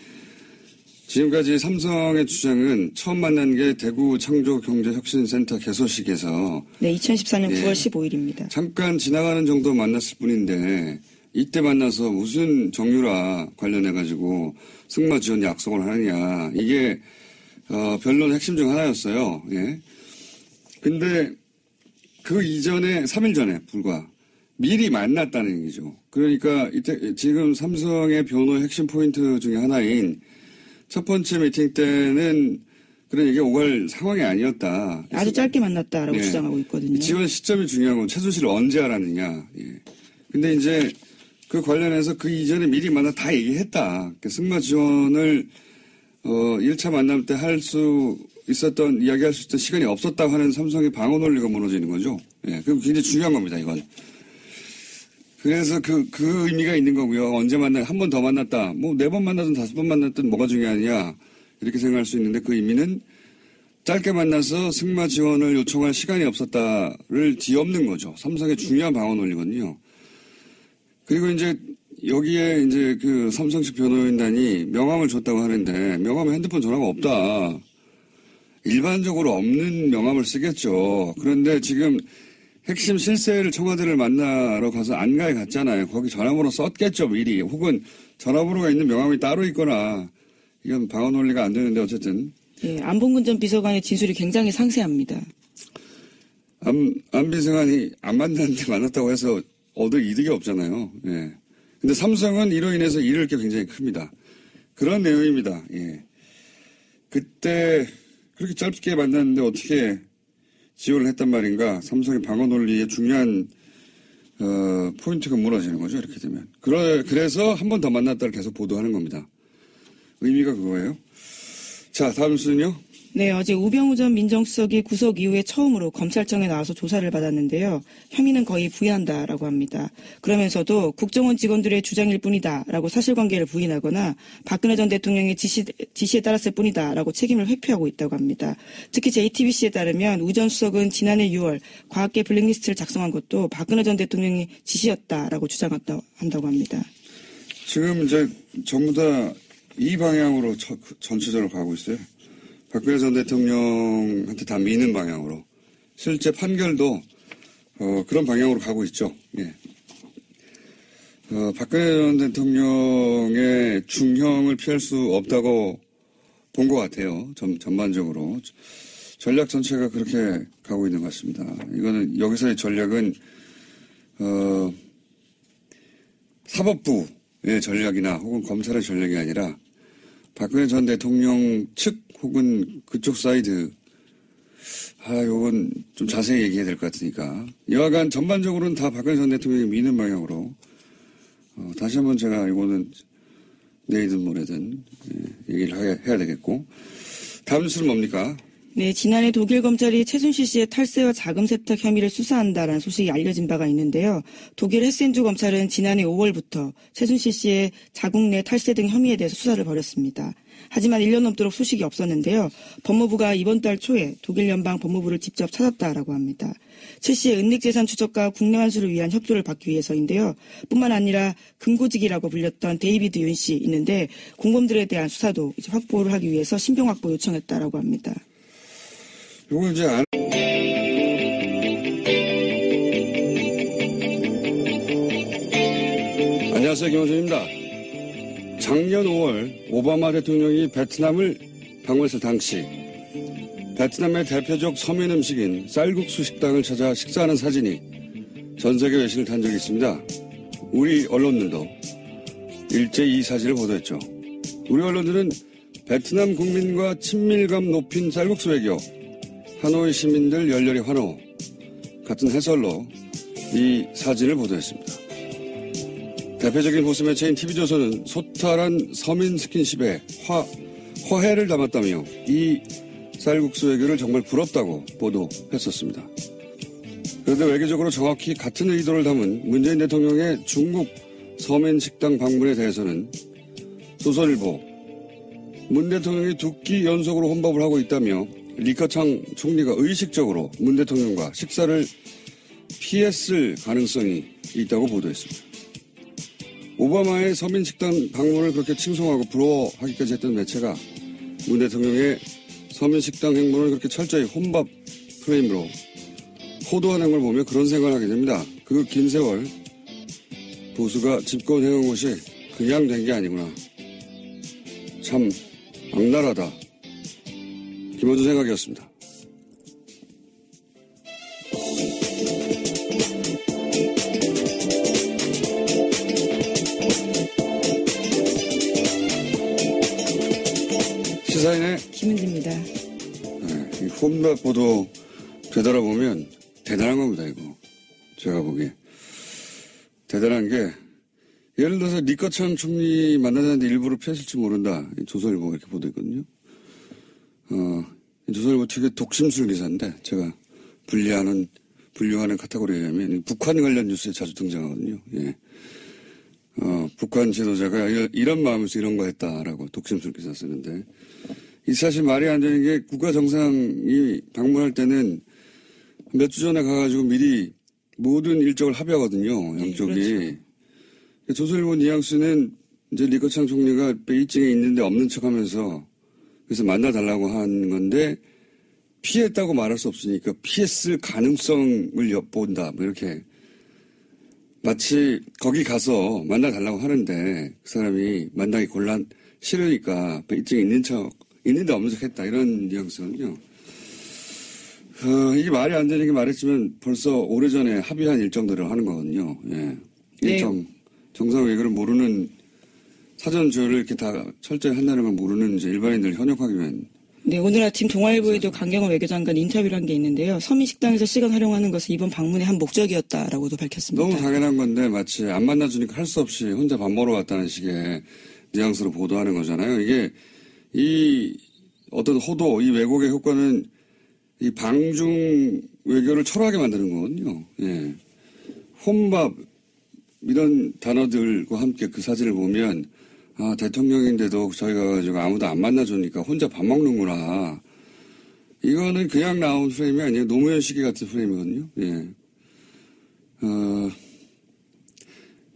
지금까지 삼성의 주장은 처음 만난 게 대구 창조경제혁신센터 개소식에서. 네, 2014년 9월 15일입니다. 잠깐 지나가는 정도 만났을 뿐인데, 이때 만나서 무슨 정유라 관련해가지고 승마 지원 약속을 하느냐. 이게, 변론 핵심 중 하나였어요. 예. 근데 그 이전에, 3일 전에 불과 미리 만났다는 얘기죠. 그러니까 이때, 지금 삼성의 변호의 핵심 포인트 중에 하나인 첫 번째 미팅 때는 그런 얘기가 오갈 상황이 아니었다. 아주 짧게 만났다라고 주장하고 있거든요. 지원 시점이 중요한 건 최순실을 언제 알았느냐. 예. 근데 이제 그 관련해서 그 이전에 미리 만나 다 얘기했다. 승마 지원을 1차 만남 때 할 수 있었던, 이야기할 수 있던 시간이 없었다고 하는 삼성의 방어 논리가 무너지는 거죠. 예. 그럼 굉장히 중요한 겁니다, 이건. 그래서 그 의미가 있는 거고요. 언제 한 번 더 만났다. 뭐 4번 만나든 5번 만났든 뭐가 중요하냐. 이렇게 생각할 수 있는데 그 의미는 짧게 만나서 승마 지원을 요청할 시간이 없었다를 뒤엎는 거죠. 삼성의 중요한 방어 논리거든요. 그리고 이제 여기에 이제 그 삼성식 변호인단이 명함을 줬다고 하는데, 명함에 핸드폰 전화가 없다. 일반적으로 없는 명함을 쓰겠죠. 그런데 지금 핵심 실세를 청와대를 만나러 가서 안가에 갔잖아요. 거기 전화번호 썼겠죠, 미리. 혹은 전화번호가 있는 명함이 따로 있거나. 이건 방어 논리가 안 되는데 어쨌든. 예, 안봉근 전 비서관의 진술이 굉장히 상세합니다. 안 비서관이 안 만났는데 만났다고 해서 얻을 이득이 없잖아요. 예. 근데 삼성은 이로 인해서 잃을 게 굉장히 큽니다. 그런 내용입니다. 예. 그때 그렇게 짧게 만났는데 어떻게 지원을 했단 말인가. 삼성의 방어 논리의 중요한 포인트가 무너지는 거죠. 이렇게 되면. 그래서 한 번 더 만났다를 계속 보도하는 겁니다. 의미가 그거예요. 자, 다음 순요. 네, 어제 우병우 전 민정수석이 구속 이후에 처음으로 검찰청에 나와서 조사를 받았는데요. 혐의는 거의 부인한다라고 합니다. 그러면서도 국정원 직원들의 주장일 뿐이다라고 사실관계를 부인하거나 박근혜 전 대통령의 지시에 따랐을 뿐이다라고 책임을 회피하고 있다고 합니다. 특히 JTBC에 따르면 우 전 수석은 지난해 6월 과학계 블랙리스트를 작성한 것도 박근혜 전 대통령이 지시였다라고 주장한다고 합니다. 지금 이제 전부 다 이 방향으로 전체적으로 가고 있어요. 박근혜 전 대통령한테 다 미는 방향으로. 실제 판결도 그런 방향으로 가고 있죠. 예. 박근혜 전 대통령의 중형을 피할 수 없다고 본 것 같아요. 전반적으로. 전략 전체가 그렇게 가고 있는 것 같습니다. 이거는 여기서의 전략은 사법부의 전략이나 혹은 검찰의 전략이 아니라 박근혜 전 대통령 측 혹은 그쪽 사이드, 요건 좀 자세히 얘기해야 될 것 같으니까. 여하간 전반적으로는 다 박근혜 전 대통령이 미는 방향으로, 다시 한번 제가 이거는 내일든 모레든 얘기를 해야 되겠고. 다음 뉴스는 뭡니까? 네, 지난해 독일 검찰이 최순실 씨의 탈세와 자금 세탁 혐의를 수사한다라는 소식이 알려진 바가 있는데요. 독일 헤센주 검찰은 지난해 5월부터 최순실 씨의 자국 내 탈세 등 혐의에 대해서 수사를 벌였습니다. 하지만 1년 넘도록 소식이 없었는데요. 법무부가 이번 달 초에 독일 연방 법무부를 직접 찾았다라고 합니다. 최 씨의 은닉재산 추적과 국내 환수를 위한 협조를 받기 위해서인데요. 뿐만 아니라 금고직이라고 불렸던 데이비드 윤 씨 있는데 공범들에 대한 수사도 이제 확보를 하기 위해서 신병 확보 요청했다라고 합니다. 요거 이제 안녕하세요, 김원준입니다. 작년 5월 오바마 대통령이 베트남을 방문했을 당시 베트남의 대표적 서민 음식인 쌀국수 식당을 찾아 식사하는 사진이 전 세계 외신을 탄 적이 있습니다. 우리 언론들도 일제히 이 사진을 보도했죠. 우리 언론들은 베트남 국민과 친밀감 높인 쌀국수 외교, 하노이 시민들 열렬히 환호 같은 해설로 이 사진을 보도했습니다. 대표적인 보수 매체인 TV조선은 소탈한 서민 스킨십에 화해를 담았다며 이 쌀국수 외교를 정말 부럽다고 보도했었습니다. 그런데 외교적으로 정확히 같은 의도를 담은 문재인 대통령의 중국 서민 식당 방문에 대해서는 조선일보 문 대통령이 2끼 연속으로 혼밥을 하고 있다며 리커창 총리가 의식적으로 문 대통령과 식사를 피했을 가능성이 있다고 보도했습니다. 오바마의 서민식당 방문을 그렇게 칭송하고 부러워하기까지 했던 매체가 문 대통령의 서민식당 행보를 그렇게 철저히 혼밥 프레임으로 호도하는 걸 보면 그런 생각을 하게 됩니다. 그 긴 세월 보수가 집권해온 것이 그냥 된 게 아니구나. 참 악랄하다. 김원준 생각이었습니다. 시사인의 김은지입니다. 네, 이 혼밥 보도 되돌아보면 대단한 겁니다, 이거. 제가 보기에. 대단한 게, 예를 들어서 리커창 총리 만나자는데 일부러 피했을지 모른다. 조선일보가 이렇게 보도했거든요. 조선일보 되게 독심술 기사인데, 제가 분류하는 카테고리에 의하면 북한 관련 뉴스에 자주 등장하거든요. 예. 북한 지도자가 이런 마음에서 이런 거 했다라고 독심술 기사 쓰는데, 이 사실 말이 안 되는 게 국가 정상이 방문할 때는 몇 주 전에 가가지고 미리 모든 일정을 합의하거든요. 양쪽이. 네, 그렇죠. 조선일보 뉘앙스는 이제 리커창 총리가 베이징에 있는데 없는 척 하면서 그래서 만나달라고 한 건데 피했다고 말할 수 없으니까 피했을 가능성을 엿본다. 뭐 이렇게. 마치 거기 가서 만나달라고 하는데 그 사람이 만나기 싫으니까 베이징에 있는데 없는 척 했다. 이런 뉘앙스거든요. 이게 말이 안 되는 게 말했지만 벌써 오래전에 합의한 일정들을 하는 거거든요. 예. 일정. 네. 정상 외교를 모르는 사전 조율을 이렇게 다 철저히 한다는 걸 모르는 이제 일반인들 현역하기 위한. 네, 오늘 아침 동아일보에도 강경화 외교장관 인터뷰를 한 게 있는데요. 서민식당에서 시간 활용하는 것은 이번 방문의 한 목적이었다라고도 밝혔습니다. 너무 당연한 건데 마치 안 만나주니까 할 수 없이 혼자 밥 먹으러 왔다는 식의 뉘앙스로 보도하는 거잖아요. 이게 어떤 호도, 이 왜곡의 효과는 이 방중 외교를 초라하게 만드는 거거든요. 예. 혼밥, 이런 단어들과 함께 그 사진을 보면, 아, 대통령인데도 저희가 가지고 아무도 안 만나주니까 혼자 밥 먹는구나. 이거는 그냥 나온 프레임이 아니에요. 노무현 시기 같은 프레임이거든요. 예.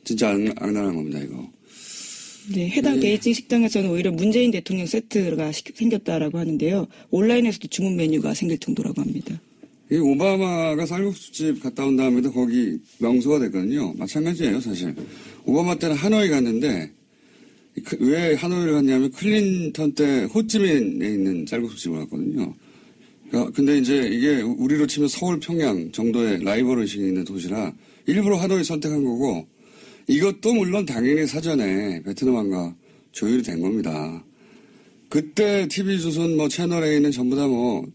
진짜 악랄한 겁니다, 이거. 네, 해당 베이징 식당에서는 오히려 문재인 대통령 세트가 생겼다라고 하는데요. 온라인에서도 주문 메뉴가 생길 정도라고 합니다. 이 오바마가 쌀국수집 갔다 온 다음에도 거기 명소가 됐거든요. 마찬가지예요, 사실. 오바마 때는 하노이 갔는데, 왜 하노이를 갔냐면 클린턴 때 호찌민에 있는 쌀국수집을 갔거든요. 근데 이제 이게 우리로 치면 서울, 평양 정도의 라이벌 의식이 있는 도시라 일부러 하노이 선택한 거고, 이것도 물론 당연히 사전에 베트남과 조율이 된 겁니다. 그때 TV조선 뭐 채널A는 전부 다 뭐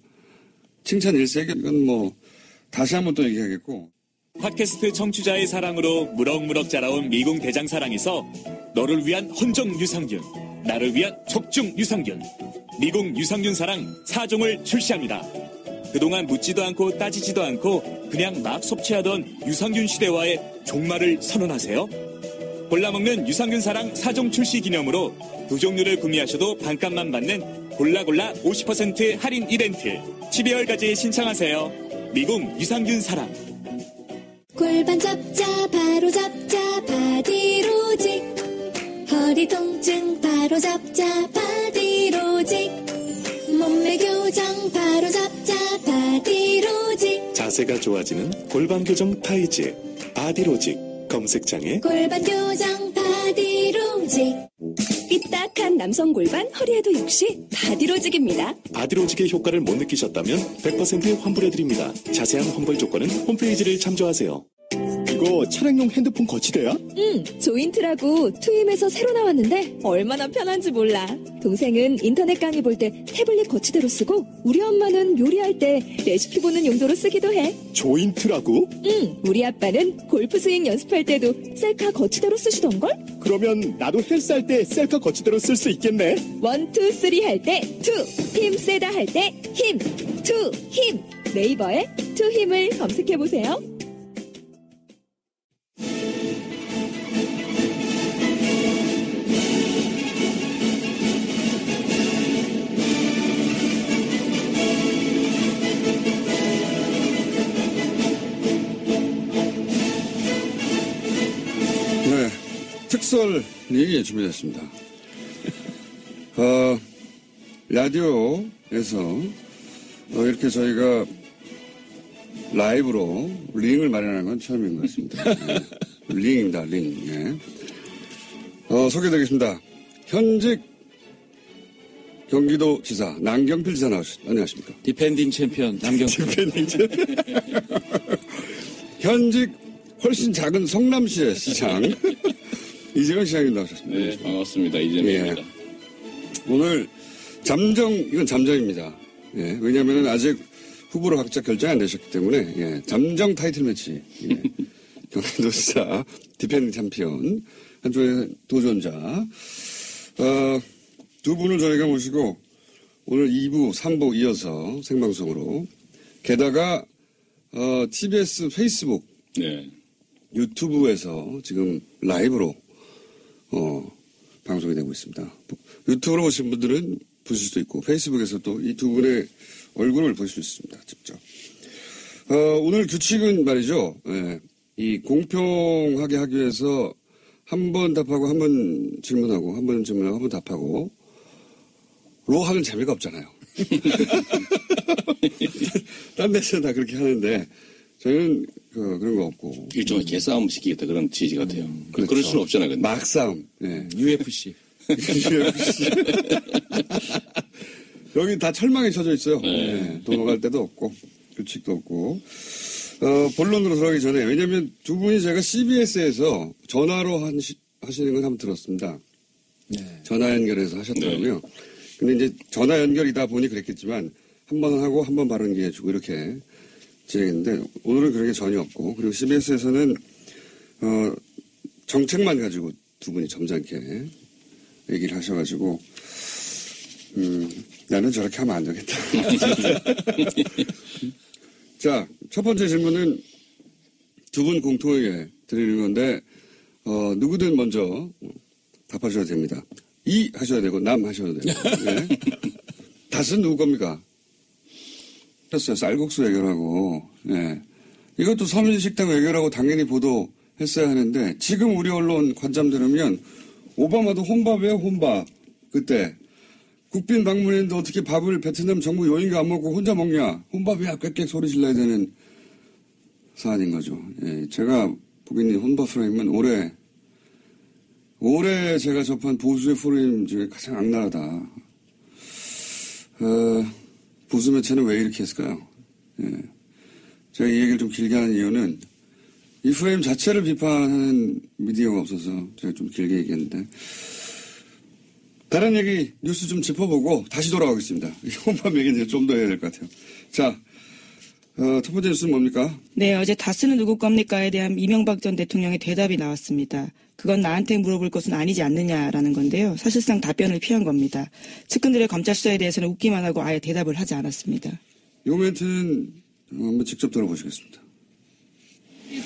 칭찬 일색이 이건 뭐 다시 한번 또 얘기하겠고. 팟캐스트 청취자의 사랑으로 무럭무럭 자라온 미궁 대장사랑에서 너를 위한 헌정 유산균, 나를 위한 촉중 유산균, 미궁 유산균 사랑 4종을 출시합니다. 그동안 묻지도 않고 따지지도 않고 그냥 막 섭취하던 유산균 시대와의 종말을 선언하세요. 골라먹는 유산균 사랑 4종 출시 기념으로 두 종류를 구매하셔도 반값만 받는 골라골라 50% 할인 이벤트 12월까지 신청하세요. 미궁 유산균 사랑. 골반 잡자 바로 잡자 바디로직, 허리 통증 바로 잡자 바디로직, 몸매 교정 바로 잡자 바디로직, 자세가 좋아지는 골반 교정 타이즈 바디로직. 검색창에 골반 교정 바디로직. 삐딱한 남성 골반, 허리에도 역시 바디로직입니다. 바디로직의 효과를 못 느끼셨다면 100% 환불해드립니다. 자세한 환불 조건은 홈페이지를 참조하세요. 이거 차량용 핸드폰 거치대야? 조인트라고 투임에서 새로 나왔는데 얼마나 편한지 몰라. 동생은 인터넷 강의 볼 때 태블릿 거치대로 쓰고, 우리 엄마는 요리할 때 레시피 보는 용도로 쓰기도 해. 조인트라고? 우리 아빠는 골프 스윙 연습할 때도 셀카 거치대로 쓰시던걸? 그러면 나도 헬스할 때 셀카 거치대로 쓸 수 있겠네. 1, 2, 3 할 때 2, 힘 세다 할 때 힘, 2, 힘. 네이버에 2 힘을 검색해보세요. 네, 특설이 준비됐습니다. 라디오에서 이렇게 저희가 라이브로 링을 마련한 건 처음인 것 같습니다. 네. 링입니다, 링. 네. 소개드리겠습니다. 현직 경기도지사 남경필 지사 나오셨습니다. 안녕하십니까? 디펜딩 챔피언 남경필. 디펜딩 챔피언. 현직 훨씬 작은 성남시의 시장 이재명 시장님 나오셨습니다. 네, 반갑습니다. 이재명입니다. 예. 오늘 이건 잠정입니다. 예, 왜냐하면 아직 후보로 각자 결정이 안 되셨기 때문에, 예, 잠정 타이틀 매치. 예. 경기도지사 디펜딩 챔피언, 한쪽에 도전자. 두 분을 저희가 모시고 오늘 2부, 3부 이어서 생방송으로, 게다가 TBS 페이스북, 네. 유튜브에서 지금 라이브로 방송이 되고 있습니다. 유튜브로 보신 분들은 보실 수도 있고 페이스북에서 또 이 두 분의 얼굴을 보실 수 있습니다. 직접. 오늘 규칙은 말이죠. 예, 이 공평하게 하기 위해서 한 번 답하고 한 번 질문하고 한 번 질문하고 한 번 답하고 로 하면 재미가 없잖아요. 딴 데서는 다 그렇게 하는데 저희는 그런 거 없고. 일종의 개싸움 시키겠다 그런 취지 같아요. 그렇죠. 그럴 수는 없잖아요. 근데. 막싸움. 예. UFC. 여기 다 철망에 쳐져 있어요. 네. 네. 도망갈 데도 없고 규칙도 없고. 본론으로 들어가기 전에, 왜냐면 두 분이 제가 CBS에서 전화로 하시는 건 한번 들었습니다. 네. 전화 연결해서 하셨더라고요. 네. 근데 이제 전화 연결이다 보니 그랬겠지만 한 번 하고 한 번 발언 기회 주고 이렇게 진행했는데 오늘은 그런 게 전혀 없고, 그리고 CBS에서는 정책만 가지고 두 분이 점잖게 얘기를 하셔가지고 나는 저렇게 하면 안 되겠다. 자, 첫 번째 질문은 두 분 공통에게 드리는 건데, 누구든 먼저 답하셔도 됩니다. 이 하셔야 되고, 남 하셔도 되고. 네. 닷은 누구 겁니까? 했어요. 쌀국수 해결하고, 네. 이것도 서민식당 해결하고 당연히 보도했어야 하는데, 지금 우리 언론 관점 들으면, 오바마도 혼밥이에요, 혼밥. 그때. 국빈 방문했는데 어떻게 밥을 베트남 정부 요인가 안 먹고 혼자 먹냐. 혼밥이야, 꽥꽥 소리 질러야 되는 사안인 거죠. 예, 제가 보기에는 혼밥 프레임은 올해 제가 접한 보수의 프레임 중에 가장 악랄하다. 보수 매체는 왜 이렇게 했을까요? 예. 제가 이 얘기를 좀 길게 하는 이유는 이 프레임 자체를 비판하는 미디어가 없어서 제가 좀 길게 얘기했는데, 다른 얘기 뉴스 좀 짚어보고 다시 돌아가겠습니다. 혼밥 얘기는 좀 더 해야 될 것 같아요. 자, 첫 번째 뉴스는 뭡니까? 네, 어제 다스는 누구 겁니까에 대한 이명박 전 대통령의 대답이 나왔습니다. 그건 나한테 물어볼 것은 아니지 않느냐라는 건데요. 사실상 답변을 피한 겁니다. 측근들의 검찰 수사에 대해서는 웃기만 하고 아예 대답을 하지 않았습니다. 이 멘트는 한번 직접 들어보시겠습니다.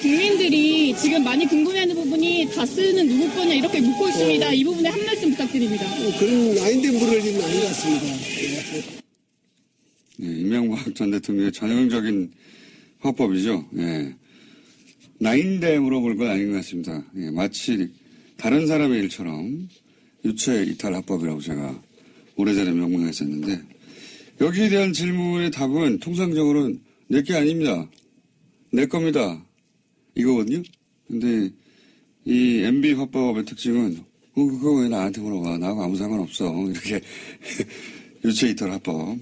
국민들이 지금 많이 궁금해하는 부분이 다스는 누구 거냐 이렇게 묻고 있습니다. 이 부분에 한 말씀 부탁드립니다. 그런 아닌데 물을 일은 아닌 것 같습니다. 네, 이명박 전 대통령의 전형적인 화법이죠. 예. 나인데 물어볼 건 아닌 것 같습니다. 예, 마치 다른 사람의 일처럼 유체 이탈 화법이라고 제가 오래전에 명명했었는데, 여기에 대한 질문의 답은 통상적으로는 내 게 아닙니다. 내 겁니다. 이거거든요. 근데 이 MB 화법의 특징은 그거 왜 나한테 물어봐. 나하고 아무 상관없어. 이렇게 유체 이탈 화법.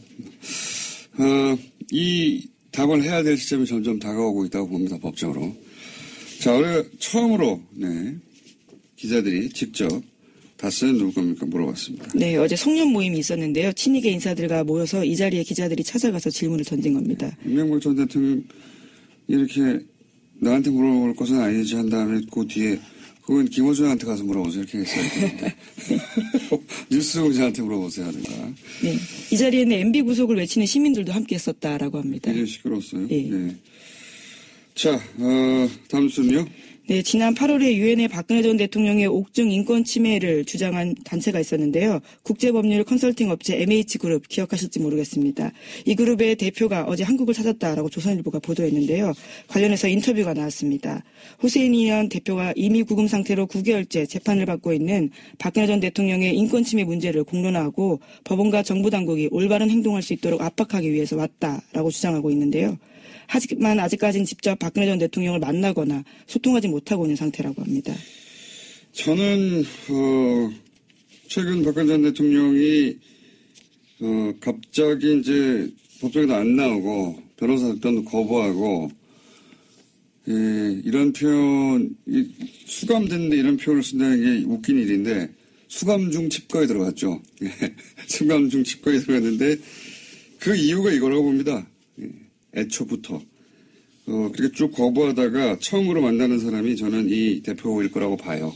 이 답을 해야 될 시점이 점점 다가오고 있다고 봅니다. 법적으로. 자, 올해 처음으로 기자들이 직접 다스는 누구 겁니까 물어봤습니다. 네, 어제 송년 모임이 있었는데요. 친이계 인사들과 모여서 이 자리에 기자들이 찾아가서 질문을 던진 겁니다. 이명박 전 대통령 이렇게 나한테 물어볼 것은 아니지 한 다음에 그 뒤에 그건 김어준한테 가서 물어보세요 이렇게 했어요. 뉴스 공장한테 물어보세요 하든가. 네, 이 자리에는 MB 구속을 외치는 시민들도 함께 했었다라고 합니다. 굉장히 시끄러웠어요. 네. 네. 자, 다음 순요. 네, 지난 8월에 유엔에 박근혜 전 대통령의 옥중 인권 침해를 주장한 단체가 있었는데요. 국제법률 컨설팅 업체 MH그룹 기억하실지 모르겠습니다. 이 그룹의 대표가 어제 한국을 찾았다라고 조선일보가 보도했는데요. 관련해서 인터뷰가 나왔습니다. 호세인이현 대표가 이미 구금 상태로 9개월째 재판을 받고 있는 박근혜 전 대통령의 인권 침해 문제를 공론화하고 법원과 정부 당국이 올바른 행동할 수 있도록 압박하기 위해서 왔다라고 주장하고 있는데요. 하지만 아직까지는 직접 박근혜 전 대통령을 만나거나 소통하지 못하고 있는 상태라고 합니다. 저는 최근 박근혜 전 대통령이 갑자기 이제 법정에도 안 나오고 변호사 답변도 거부하고 이런 표현 수감됐는데 이런 표현을 쓴다는 게 웃긴 일인데 수감 중 칩거에 들어갔죠. 수감 중 칩거에 들어갔는데 그 이유가 이거라고 봅니다. 애초부터. 그렇게 쭉 거부하다가 처음으로 만나는 사람이 저는 이 대표일 거라고 봐요.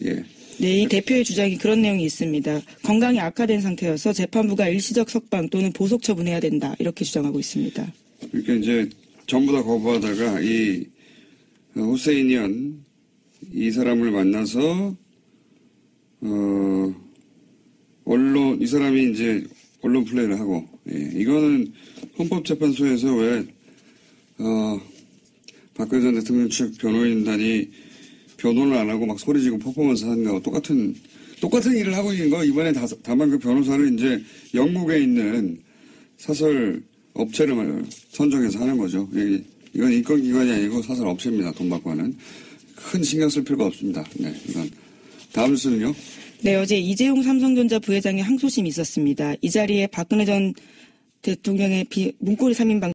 예. 네, 이 대표의 주장이 그런 내용이 있습니다. 건강이 악화된 상태여서 재판부가 일시적 석방 또는 보석 처분해야 된다. 이렇게 주장하고 있습니다. 그러니까 이제 전부 다 거부하다가 이 후세인이언 이 사람을 만나서 이 사람이 이제 언론 플레이를 하고, 예. 이거는 헌법재판소에서 왜 박근혜 전 대통령 측 변호인단이 변호를 안 하고 막 소리지고 퍼포먼스 하는 거하고 똑같은 일을 하고 있는 거. 이번에 다만 그 변호사는 이제 영국에 있는 사설 업체를 선정해서 하는 거죠. 이건 인권기관이 아니고 사설 업체입니다. 돈 받고 하는. 큰 신경 쓸 필요가 없습니다. 네, 이건. 다음 뉴스는요? 네, 어제 이재용 삼성전자 부회장의 항소심이 있었습니다. 이 자리에 박근혜 전 대통령의 문고리 3인방